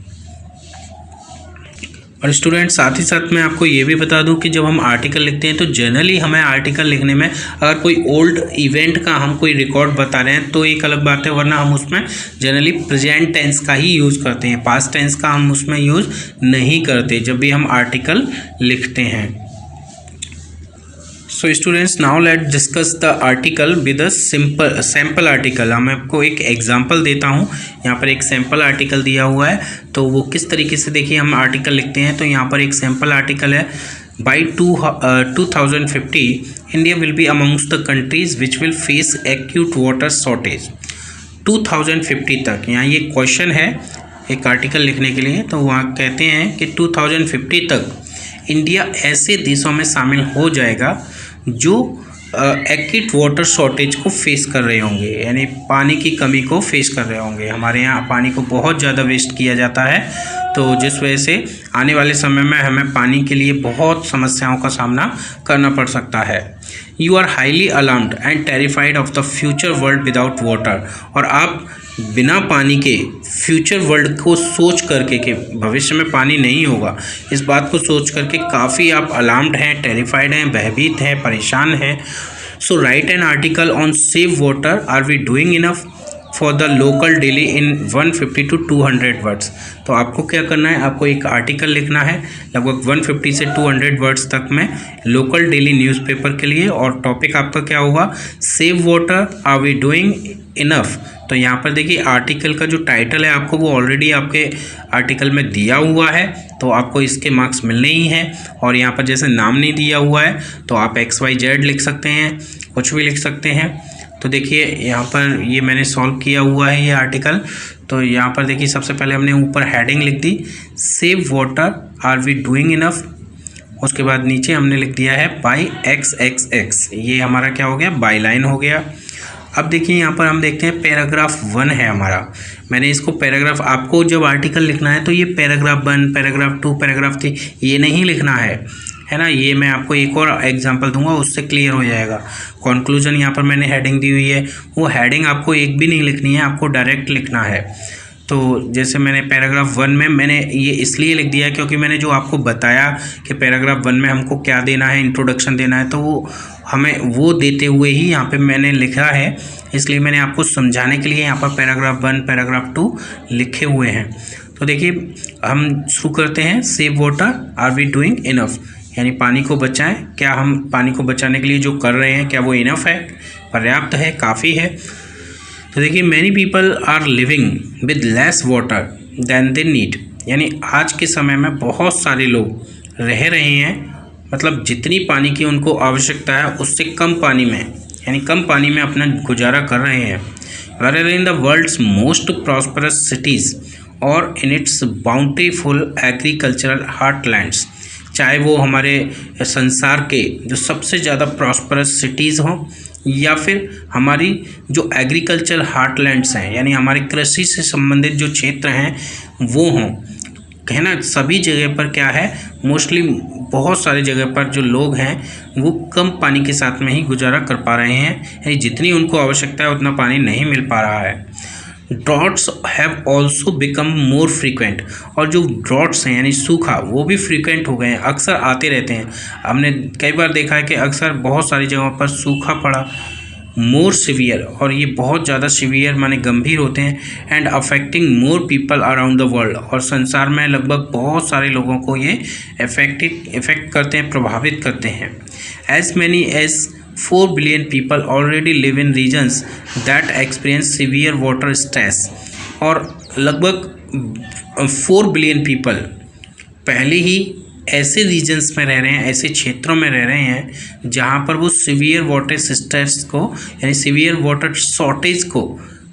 और स्टूडेंट साथ ही साथ मैं आपको ये भी बता दूं कि जब हम आर्टिकल लिखते हैं तो जनरली हमें आर्टिकल लिखने में अगर कोई ओल्ड इवेंट का हम कोई रिकॉर्ड बता रहे हैं तो एक अलग बात है, वरना हम उसमें जनरली प्रेजेंट टेंस का ही यूज़ करते हैं, पास्ट टेंस का हम उसमें यूज़ नहीं करते जब भी हम आर्टिकल लिखते हैं। So students, now let discuss the article with a simple sample article. मैं आपको एक एग्जांपल देता हूँ। यहाँ पर एक सैम्पल आर्टिकल दिया हुआ है, तो वो किस तरीके से देखिए हम आर्टिकल लिखते हैं। तो यहाँ पर एक सैम्पल आर्टिकल है, by 2050 India will be amongst the countries which will face acute water shortage. 2050 तक, यहाँ ये क्वेश्चन है एक आर्टिकल लिखने के लिए, तो वहाँ कहते हैं कि 2050 तक इंडिया ऐसे देशों में शामिल हो जाएगा जो एक्यूट वाटर शॉर्टेज को फेस कर रहे होंगे, यानी पानी की कमी को फेस कर रहे होंगे। हमारे यहाँ पानी को बहुत ज़्यादा वेस्ट किया जाता है, तो जिस वजह से आने वाले समय में हमें पानी के लिए बहुत समस्याओं का सामना करना पड़ सकता है। You are highly alarmed and terrified of the future world without water, और आप बिना पानी के फ्यूचर वर्ल्ड को सोच करके कि भविष्य में पानी नहीं होगा, इस बात को सोच करके काफ़ी आप अलार्म्ड हैं, टेरिफाइड हैं, भयभीत हैं, परेशान हैं। So write an article on save water, are we doing enough for the local daily in 150 to 200 words. तो आपको क्या करना है, आपको एक आर्टिकल लिखना है लगभग 150 से 200 वर्ड्स तक में लोकल डेली न्यूज़पेपर के लिए, और टॉपिक आपका क्या होगा, save water, are we doing enough. तो यहाँ पर देखिए आर्टिकल का जो टाइटल है आपको वो ऑलरेडी आपके आर्टिकल में दिया हुआ है, तो आपको इसके मार्क्स मिलने ही हैं। और यहाँ पर जैसे नाम नहीं दिया हुआ है तो आप XYZ लिख सकते हैं, कुछ भी लिख सकते हैं। तो देखिए यहाँ पर ये मैंने सॉल्व किया हुआ है ये आर्टिकल। तो यहाँ पर देखिए सबसे पहले हमने ऊपर हेडिंग लिख दी save water, are we doing enough. उसके बाद नीचे हमने लिख दिया है बाई XXX, ये हमारा क्या हो गया, बाई लाइन हो गया। अब देखिए यहाँ पर हम देखते हैं पैराग्राफ 1 है हमारा। मैंने इसको पैराग्राफ, आपको जब आर्टिकल लिखना है तो ये पैराग्राफ 1, पैराग्राफ 2, पैराग्राफ 3 ये नहीं लिखना है ना। ये मैं आपको एक और एग्जांपल दूंगा, उससे क्लियर हो जाएगा। कंक्लूजन यहाँ पर मैंने हेडिंग दी हुई है, वो हेडिंग आपको एक भी नहीं लिखनी है, आपको डायरेक्ट लिखना है। तो जैसे मैंने पैराग्राफ 1 में मैंने ये इसलिए लिख दिया है क्योंकि मैंने जो आपको बताया कि पैराग्राफ 1 में हमको क्या देना है, इंट्रोडक्शन देना है, तो वो हमें वो देते हुए ही यहाँ पे मैंने लिखा है, इसलिए मैंने आपको समझाने के लिए यहाँ पर पैराग्राफ 1, पैराग्राफ 2 लिखे हुए हैं। तो देखिए हम शुरू करते हैं, save water, are we doing enough, यानी पानी को बचाएं, क्या हम पानी को बचाने के लिए जो कर रहे हैं क्या वो इनफ है, पर्याप्त है, काफ़ी है। तो देखिए many people are living with less water than they need, यानी आज के समय में बहुत सारे लोग रह रहे हैं, मतलब जितनी पानी की उनको आवश्यकता है उससे कम पानी में, यानी कम पानी में अपना गुजारा कर रहे हैं। Where in the world's most prosperous cities और in its bountiful agricultural heartlands, चाहे वो हमारे संसार के जो सबसे ज़्यादा प्रॉस्परस सिटीज़ हों या फिर हमारी जो एग्रीकल्चर हार्टलैंड्स हैं, यानी हमारी कृषि से संबंधित जो क्षेत्र हैं वो हों, है ना। सभी जगह पर क्या है, मोस्टली बहुत सारी जगह पर जो लोग हैं वो कम पानी के साथ में ही गुजारा कर पा रहे हैं, यानी जितनी उनको आवश्यकता है उतना पानी नहीं मिल पा रहा है। Droughts have also become more frequent, और जो ड्रॉट्स हैं यानी सूखा वो भी फ्रीक्वेंट हो गए हैं, अक्सर आते रहते हैं। हमने कई बार देखा है कि अक्सर बहुत सारी जगहों पर सूखा पड़ा। मोर सिवियर, और ये बहुत ज़्यादा सिवियर माने गंभीर होते हैं। And affecting more people around the world, और संसार में लगभग बहुत सारे लोगों को ये इफेक्ट करते हैं, प्रभावित करते हैं। As many as 4 billion people already live in regions that experience severe water stress। और लगभग 4 बिलियन पीपल पहले ही ऐसे रीजन्स में रह रहे हैं, ऐसे क्षेत्रों में रह रहे हैं जहाँ पर वो सीवियर वाटर स्ट्रेस को यानी सीवियर वाटर शॉर्टेज को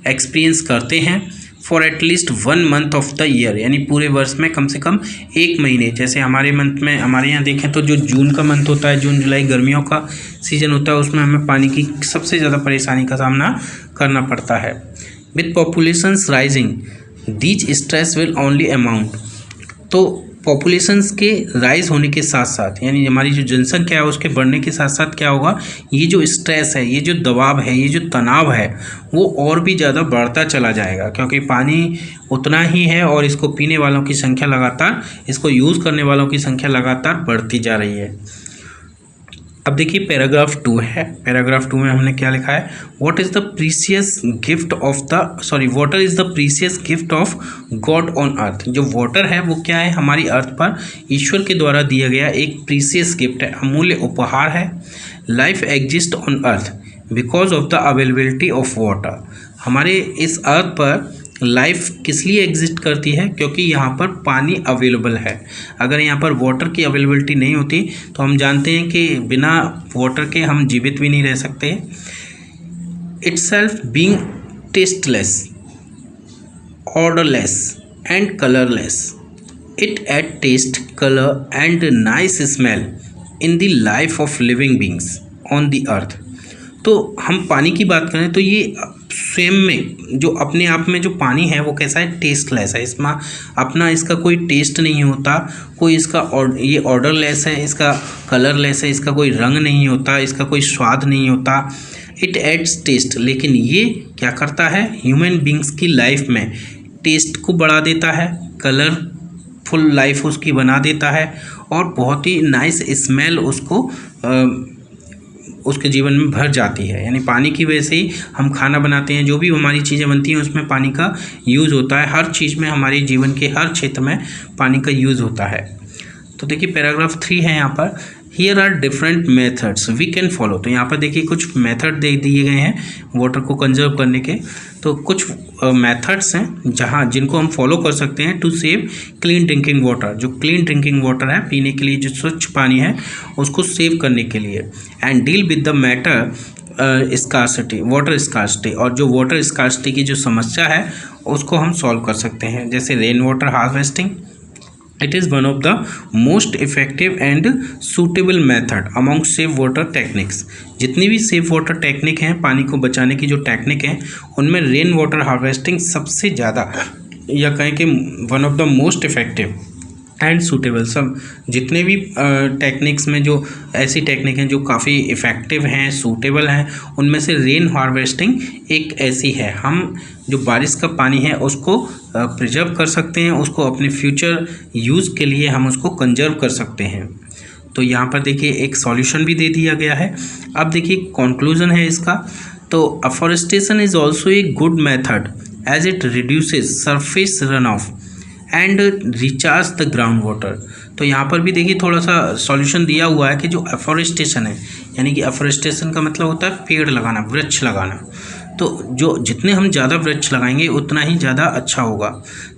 एक्सपीरियंस करते हैं for at least 1 month of the year, यानी पूरे वर्ष में कम से कम 1 महीने। जैसे हमारे मंथ में हमारे यहाँ देखें तो जो जून का मंथ होता है, जून जुलाई गर्मियों का सीजन होता है, उसमें हमें पानी की सबसे ज़्यादा परेशानी का सामना करना पड़ता है। With populations rising these stress will only amount. तो पॉपुलेशंस के राइज होने के साथ साथ यानी हमारी जो जनसंख्या है उसके बढ़ने के साथ साथ क्या होगा, ये जो स्ट्रेस है, ये जो दबाव है, ये जो तनाव है, वो और भी ज़्यादा बढ़ता चला जाएगा, क्योंकि पानी उतना ही है और इसको पीने वालों की संख्या लगातार, इसको यूज़ करने वालों की संख्या लगातार बढ़ती जा रही है। अब देखिए पैराग्राफ 2 है। पैराग्राफ 2 में हमने क्या लिखा है, water is the precious gift of God on earth. जो वाटर है वो क्या है, हमारी अर्थ पर ईश्वर के द्वारा दिया गया एक प्रीसियस गिफ्ट है, अमूल्य उपहार है। Life exist on earth because of the availability of water. हमारे इस अर्थ पर लाइफ किस लिए एग्जिस्ट करती है, क्योंकि यहाँ पर पानी अवेलेबल है। अगर यहाँ पर वाटर की अवेलेबिलिटी नहीं होती तो हम जानते हैं कि बिना वाटर के हम जीवित भी नहीं रह सकते। Itself being tasteless, odourless and colourless, it add taste, colour and nice smell in the life of living beings on the earth. तो हम पानी की बात करें तो ये स्वयं में जो अपने आप में जो पानी है वो कैसा है, टेस्टलेस है। इसमें अपना इसका कोई टेस्ट नहीं होता, कोई इसका ये ऑर्डरलेस है, इसका कलरलेस है, इसका कोई रंग नहीं होता, इसका कोई स्वाद नहीं होता। इट एड्स टेस्ट, लेकिन ये क्या करता है, ह्यूमन बींग्स की लाइफ में टेस्ट को बढ़ा देता है, कलरफुल लाइफ उसकी बना देता है और बहुत ही नाइस स्मेल उसके जीवन में भर जाती है। यानी पानी की वजह से ही हम खाना बनाते हैं, जो भी हमारी चीज़ें बनती हैं उसमें पानी का यूज़ होता है। हर चीज़ में, हमारे जीवन के हर क्षेत्र में पानी का यूज़ होता है। तो देखिए पैराग्राफ 3 है यहाँ पर, here are different methods we can follow. तो यहाँ पर देखिए कुछ मेथड दे दिए गए हैं वाटर को कंजर्व करने के। तो कुछ मेथड्स हैं जिनको हम फॉलो कर सकते हैं to save clean drinking water. जो क्लीन ड्रिंकिंग वाटर है, पीने के लिए जो स्वच्छ पानी है उसको सेव करने के लिए। And deal with the matter scarcity, water scarcity, और जो वाटर स्कार्सिटी की जो समस्या है उसको हम सॉल्व कर सकते हैं। जैसे rain water harvesting, it is one of the most effective and suitable method among save water techniques. जितनी भी सेव वाटर टेक्निक हैं, पानी को बचाने की जो टेक्निक हैं, उनमें रेन वाटर हार्वेस्टिंग सबसे ज़्यादा, या कहें कि one of the most effective and suitable. सब जितने भी टेक्निक्स में जो ऐसी टेक्निक हैं जो काफ़ी इफ़ेक्टिव हैं, सूटेबल हैं, उनमें से रेन हार्वेस्टिंग एक ऐसी है। हम जो बारिश का पानी है उसको प्रिजर्व कर सकते हैं, उसको अपने फ्यूचर यूज़ के लिए हम उसको कंजर्व कर सकते हैं। तो यहाँ पर देखिए एक सॉल्यूशन भी दे दिया गया है। अब देखिए कंक्लूजन है इसका। तो afforestation is also a good method as it reduces surface run off and recharge the ground water. तो यहाँ पर भी देखिए थोड़ा सा सॉल्यूशन दिया हुआ है कि जो अफॉरेस्टेशन है, यानी कि अफॉरेस्टेशन का मतलब होता है पेड़ लगाना, वृक्ष लगाना। तो जो जितने हम ज़्यादा वृक्ष लगाएंगे उतना ही ज़्यादा अच्छा होगा।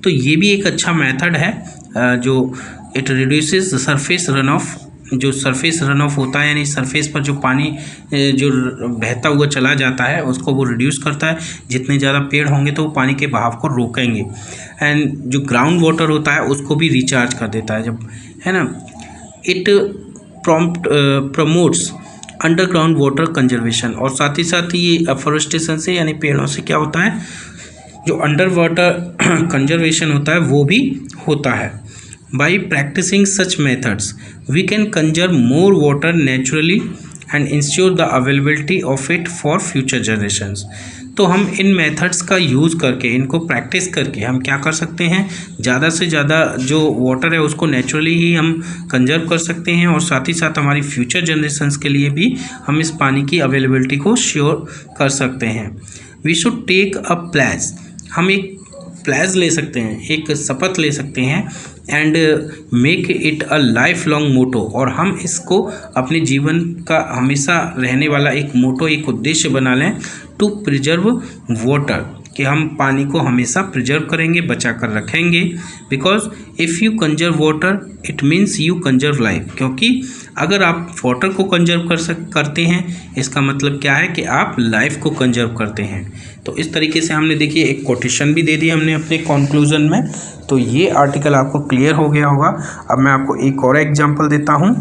तो ये भी एक अच्छा मेथड है जो it reduces surface run of. जो सरफेस रन ऑफ होता है यानी सरफेस पर जो पानी जो बहता हुआ चला जाता है उसको वो रिड्यूस करता है। जितने ज़्यादा पेड़ होंगे तो वो पानी के बहाव को रोकेंगे। एंड जो ग्राउंड वाटर होता है उसको भी रिचार्ज कर देता है, जब है ना। It promotes underground water conservation, और साथ ही साथ ये अफॉरेस्टेशन से यानी पेड़ों से क्या होता है, जो अंडर वाटर कंजर्वेशन होता है वो भी होता है। By practicing such methods, we can conserve more water naturally and ensure the availability of it for future generations. तो हम इन मेथड्स का यूज़ करके, इनको प्रैक्टिस करके हम क्या कर सकते हैं, ज़्यादा से ज़्यादा जो वाटर है उसको नेचुरली ही हम कंजर्व कर सकते हैं, और साथ ही साथ हमारी फ्यूचर जनरेशन्स के लिए भी हम इस पानी की अवेलेबिलिटी को श्योर कर सकते हैं। We should take a pledge, हम एक प्लेज ले सकते हैं, एक शपथ ले सकते हैं and make it a life long motto, और हम इसको अपने जीवन का हमेशा रहने वाला एक मोटो, एक उद्देश्य बना लें, टू प्रिजर्व वाटर, कि हम पानी को हमेशा प्रिजर्व करेंगे, बचा कर रखेंगे। Because if you conserve water it means you conserve life, क्योंकि अगर आप वाटर को कंजर्व करते हैं इसका मतलब क्या है कि आप लाइफ को कंजर्व करते हैं। तो इस तरीके से हमने देखिए एक कोटेशन भी दे दी हमने अपने कंक्लूजन में, तो ये आर्टिकल आपको क्लियर हो गया होगा। अब मैं आपको एक और एग्जांपल देता हूँ।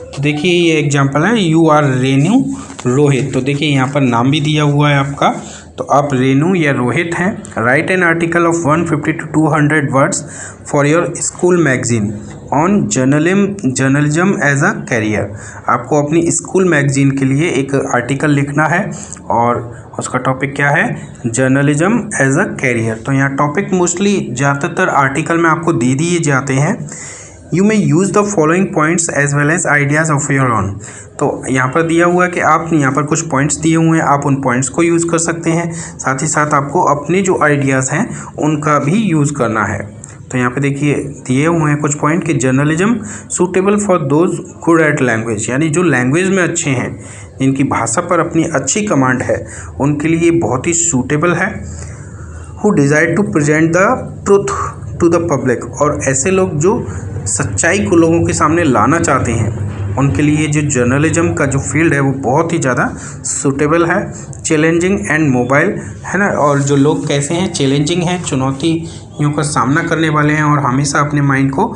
तो देखिए ये एग्जांपल है, यू आर रेनू रोहित। तो देखिए यहाँ पर नाम भी दिया हुआ है आपका, तो आप रेनू या रोहित हैं। Write an article of 150 to 200 words for your school magazine on journalism as a career. आपको अपनी स्कूल मैगजीन के लिए एक आर्टिकल लिखना है और उसका टॉपिक क्या है, जर्नलिज्म एज अ कैरियर। तो यहाँ टॉपिक मोस्टली ज़्यादातर आर्टिकल में आपको दे दिए जाते हैं। You may use the following points as well as ideas of your own. तो यहाँ पर दिया हुआ है कि आप यहाँ पर कुछ पॉइंट्स दिए हुए हैं, आप उन पॉइंट्स को यूज़ कर सकते हैं, साथ ही साथ आपको अपने जो आइडियाज़ हैं उनका भी यूज़ करना है। तो यहाँ पे देखिए दिए हुए हैं कुछ पॉइंट कि journalism suitable for those good at language, यानी जो लैंग्वेज में अच्छे हैं, जिनकी भाषा पर अपनी अच्छी कमांड है, उनके लिए बहुत ही सूटेबल है। Who desire to present the truth to the public, और ऐसे लोग जो सच्चाई को लोगों के सामने लाना चाहते हैं, उनके लिए जो जर्नलिज्म का जो फील्ड है वो बहुत ही ज़्यादा सूटेबल है। चैलेंजिंग एंड मोबाइल है ना, और जो लोग कैसे हैं, चैलेंजिंग हैं, चुनौतियों का सामना करने वाले हैं और हमेशा अपने माइंड को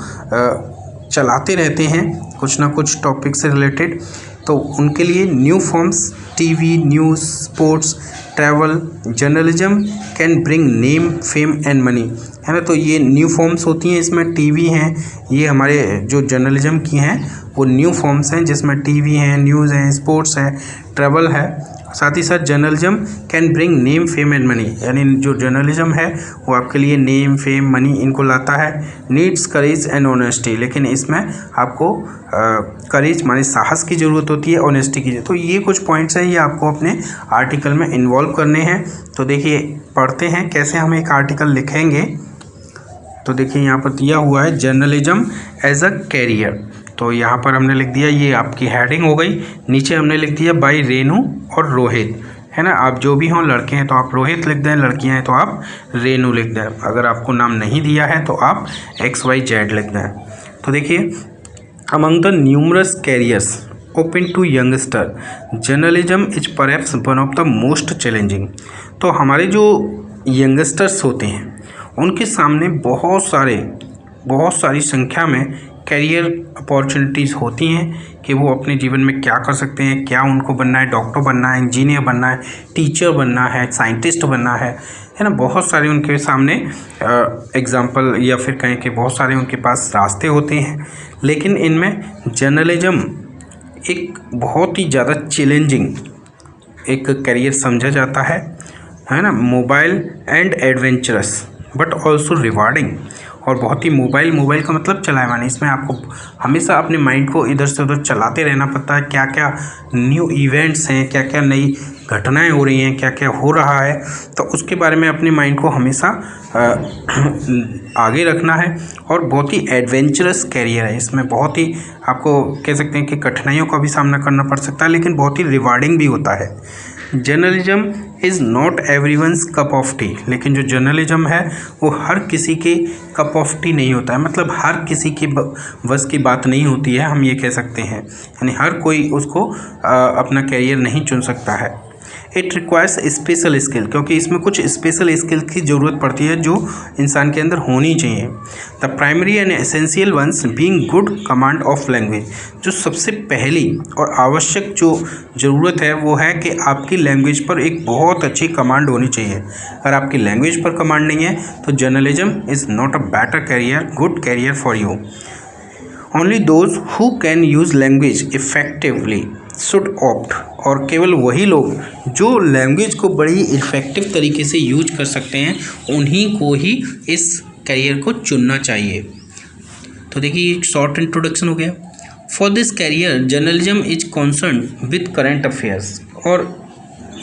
चलाते रहते हैं कुछ ना कुछ टॉपिक से रिलेटेड, तो उनके लिए new forms, TV, news, sports, travel, journalism can bring name, fame and money, है ना। तो ये न्यू फॉर्म्स होती हैं, इसमें टीवी हैं, ये हमारे जो जर्नलिज्म की हैं वो न्यू फॉर्म्स हैं, जिसमें टीवी हैं, न्यूज़ हैं, स्पोर्ट्स है, ट्रैवल है। साथ ही साथ journalism can bring name, fame and money, यानी जो जर्नलिज्म है वो आपके लिए नेम, फेम, मनी इनको लाता है। नीड्स करेज एंड ऑनेस्टी, लेकिन इसमें आपको करेज माने साहस की ज़रूरत होती है, ऑनेस्टी की। तो ये कुछ पॉइंट्स हैं, ये आपको अपने आर्टिकल में इन्वॉल्व करने हैं। तो देखिए पढ़ते हैं कैसे हम एक आर्टिकल लिखेंगे। तो देखिए यहाँ पर दिया हुआ है जर्नलिज्म एज अ कैरियर, तो यहाँ पर हमने लिख दिया, ये आपकी हेडिंग हो गई। नीचे हमने लिख दिया बाय रेनू और रोहित, है ना। आप जो भी हों, लड़के हैं तो आप रोहित लिख दें, लड़कियां हैं तो आप रेनू लिख दें। अगर आपको नाम नहीं दिया है तो आप XYZ लिख दें। तो देखिए among the numerous careers open to youngster journalism is perhaps one of the most challenging. तो हमारे जो यंगस्टर्स होते हैं उनके सामने बहुत सारी संख्या में कैरियर अपॉर्चुनिटीज़ होती हैं कि वो अपने जीवन में क्या कर सकते हैं, क्या उनको बनना है, डॉक्टर बनना है, इंजीनियर बनना है, टीचर बनना है, साइंटिस्ट बनना है ना। बहुत सारे उनके सामने एग्जाम्पल या फिर कहें कि बहुत सारे उनके पास रास्ते होते हैं, लेकिन इनमें जर्नलिज्म एक बहुत ही ज़्यादा चैलेंजिंग एक करियर समझा जाता है ना। Mobile and adventurous but also rewarding, और बहुत ही मोबाइल का मतलब चलाए माने, इसमें आपको हमेशा अपने माइंड को इधर से उधर चलाते रहना पड़ता है। क्या क्या न्यू इवेंट्स हैं, क्या क्या नई घटनाएं हो रही हैं, क्या क्या हो रहा है, तो उसके बारे में अपने माइंड को हमेशा आगे रखना है। और बहुत ही एडवेंचरस कैरियर है, इसमें बहुत ही आपको कह सकते हैं कि कठिनाइयों का भी सामना करना पड़ सकता है, लेकिन बहुत ही रिवार्डिंग भी होता है। Journalism is not everyone's cup of T, लेकिन जो जर्नलिज्म है वो हर किसी के कप ऑफ टी नहीं होता है, मतलब हर किसी के बस की बात नहीं होती है, हम ये कह सकते हैं। यानी हर कोई उसको अपना कैरियर नहीं चुन सकता है। इट रिक्वायर्स स्पेशल स्किल, क्योंकि इसमें कुछ स्पेशल स्किल की ज़रूरत पड़ती है जो इंसान के अंदर होनी चाहिए। The primary and essential ones being good command of language, जो सबसे पहली और आवश्यक जो ज़रूरत है वो है कि आपकी लैंग्वेज पर एक बहुत अच्छी कमांड होनी चाहिए। अगर आपकी लैंग्वेज पर कमांड नहीं है तो journalism is not a better career, good career for you. Only those who can use language effectively should opt, और केवल वही लोग जो लैंग्वेज को बड़ी इफ़ेक्टिव तरीके से यूज कर सकते हैं उन्हीं को ही इस कैरियर को चुनना चाहिए। तो देखिए एक शॉर्ट इंट्रोडक्शन हो गया। For this career journalism is concern with current affairs, और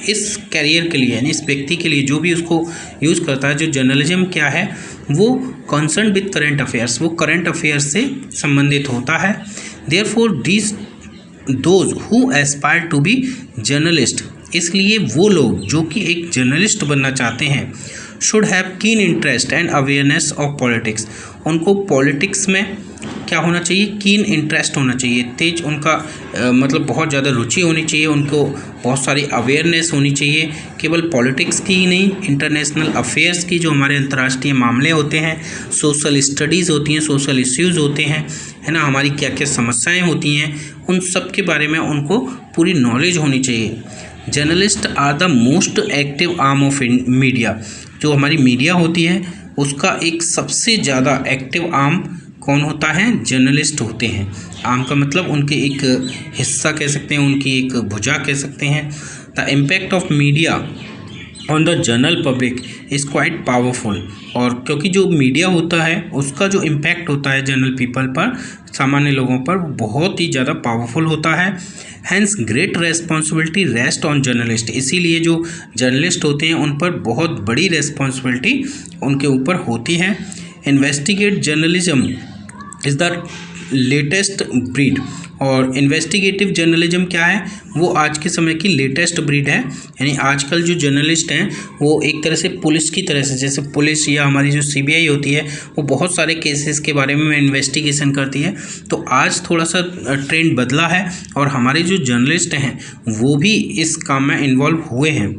इस कैरियर के लिए यानी इस व्यक्ति के लिए जो भी उसको यूज़ करता है, जो जर्नलिज्म क्या है वो कंसर्न विद करंट अफेयर्स, वो करंट अफेयर्स से संबंधित होता है। Therefore those who aspire to be journalist, इसलिए वो लोग जो कि एक जर्नलिस्ट बनना चाहते हैं, should have keen interest and awareness of politics, उनको पॉलिटिक्स में क्या होना चाहिए, कीन इंटरेस्ट होना चाहिए, तेज उनका मतलब बहुत ज़्यादा रुचि होनी चाहिए, उनको बहुत सारी अवेयरनेस होनी चाहिए, केवल पॉलिटिक्स की ही नहीं, इंटरनेशनल अफेयर्स की, जो हमारे अंतर्राष्ट्रीय मामले होते हैं, सोशल स्टडीज़ होती हैं, सोशल इश्यूज़ होते हैं, है ना, हमारी क्या क्या समस्याएं होती हैं, उन सब के बारे में उनको पूरी नॉलेज होनी चाहिए। Journalist are the most active arm of media, जो हमारी मीडिया होती है उसका एक सबसे ज़्यादा एक्टिव आर्म कौन होता है, जर्नलिस्ट होते हैं। आर्म का मतलब उनके एक हिस्सा कह सकते हैं, उनकी एक भुजा कह सकते हैं। The impact of media on the general public is quite powerful, और क्योंकि जो मीडिया होता है उसका जो इम्पैक्ट होता है जनरल पीपल पर, सामान्य लोगों पर, बहुत ही ज़्यादा पावरफुल होता है। Hence great responsibility rest on journalist, इसीलिए जो जर्नलिस्ट होते हैं उन पर बहुत बड़ी रेस्पॉन्सिबिलिटी उनके ऊपर होती है। Investigate journalism is the latest breed, और इन्वेस्टिगेटिव जर्नलिज्म क्या है, वो आज के समय की लेटेस्ट ब्रीड है। यानी आजकल जो जर्नलिस्ट हैं वो एक तरह से पुलिस की तरह से, जैसे पुलिस या हमारी जो सीबीआई होती है वो बहुत सारे केसेस के बारे में इन्वेस्टिगेशन करती है, तो आज थोड़ा सा ट्रेंड बदला है और हमारे जो जर्नलिस्ट हैं वो भी इस काम में इन्वॉल्व हुए हैं।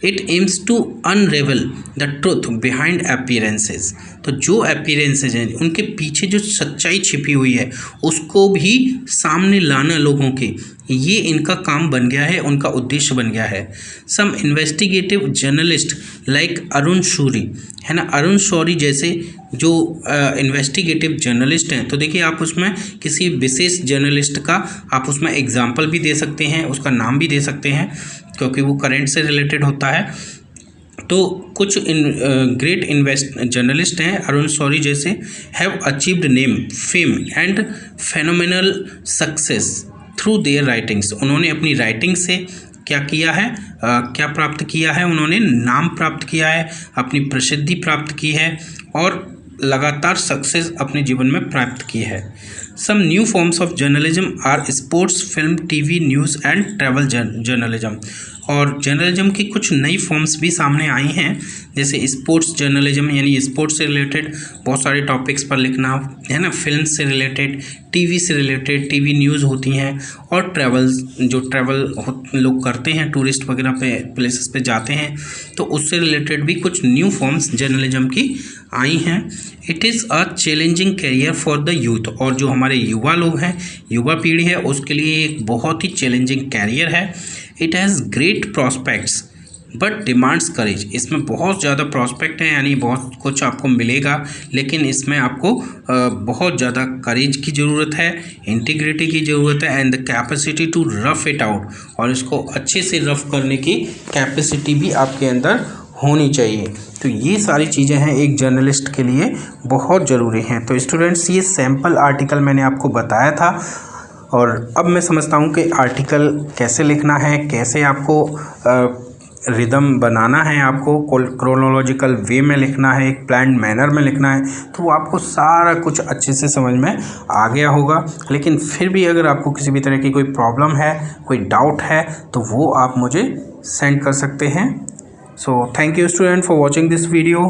It aims to unravel the truth behind appearances, तो जो अपीयरेंसेज हैं उनके पीछे जो सच्चाई छिपी हुई है उसको भी सामने लाना लोगों के, ये इनका काम बन गया है, उनका उद्देश्य बन गया है। Some investigative journalist like Arun Shourie, है ना, अरुण शौरी जैसे जो इन्वेस्टिगेटिव जर्नलिस्ट हैं, तो देखिए आप उसमें किसी विशेष जर्नलिस्ट का आप उसमें एग्जाम्पल भी दे सकते हैं, उसका नाम भी दे सकते हैं क्योंकि वो करंट से रिलेटेड होता है। तो कुछ ग्रेट जर्नलिस्ट हैं अरुण शौरी जैसे, have achieved name, fame and phenomenal success through their writings, उन्होंने अपनी राइटिंग से क्या किया है, क्या प्राप्त किया है, उन्होंने नाम प्राप्त किया है, अपनी प्रसिद्धि प्राप्त की है और लगातार सक्सेस अपने जीवन में प्राप्त की है। Some new forms of journalism are sports, film, TV, news and travel journalism, और जर्नलिज्म की कुछ नई फॉर्म्स भी सामने आई हैं, जैसे स्पोर्ट्स जर्नलिज्म यानी स्पोर्ट्स से रिलेटेड बहुत सारे टॉपिक्स पर लिखना, है ना, फिल्म से रिलेटेड, टीवी से रिलेटेड, टीवी न्यूज़ होती हैं, और ट्रैवल, जो ट्रैवल लोग करते हैं, टूरिस्ट वगैरह पे प्लेसेस पे जाते हैं, तो उससे रिलेटेड भी कुछ न्यू फॉर्म्स जर्नलिज्म की आई हैं। It is a challenging career for the youth, और जो हमारे युवा लोग हैं, युवा पीढ़ी है, उसके लिए एक बहुत ही चैलेंजिंग कैरियर है। It has great prospects but demands courage, इसमें बहुत ज़्यादा प्रॉस्पेक्ट है, यानी बहुत कुछ आपको मिलेगा, लेकिन इसमें आपको बहुत ज़्यादा करेज की ज़रूरत है, इंटीग्रिटी की ज़रूरत है, and the capacity to rough it out, और इसको अच्छे से रफ करने की कैपेसिटी भी आपके अंदर होनी चाहिए। तो ये सारी चीज़ें हैं एक जर्नलिस्ट के लिए बहुत ज़रूरी हैं। तो स्टूडेंट्स, ये सैम्पल आर्टिकल मैंने आपको बताया था, और अब मैं समझता हूँ कि आर्टिकल कैसे लिखना है, कैसे आपको रिदम बनाना है, आपको क्रोनोलॉजिकल वे में लिखना है, एक प्लान्ड मैनर में लिखना है, तो आपको सारा कुछ अच्छे से समझ में आ गया होगा। लेकिन फिर भी अगर आपको किसी भी तरह की कोई प्रॉब्लम है, कोई डाउट है, तो वो आप मुझे सेंड कर सकते हैं। So thank you student for watching this video.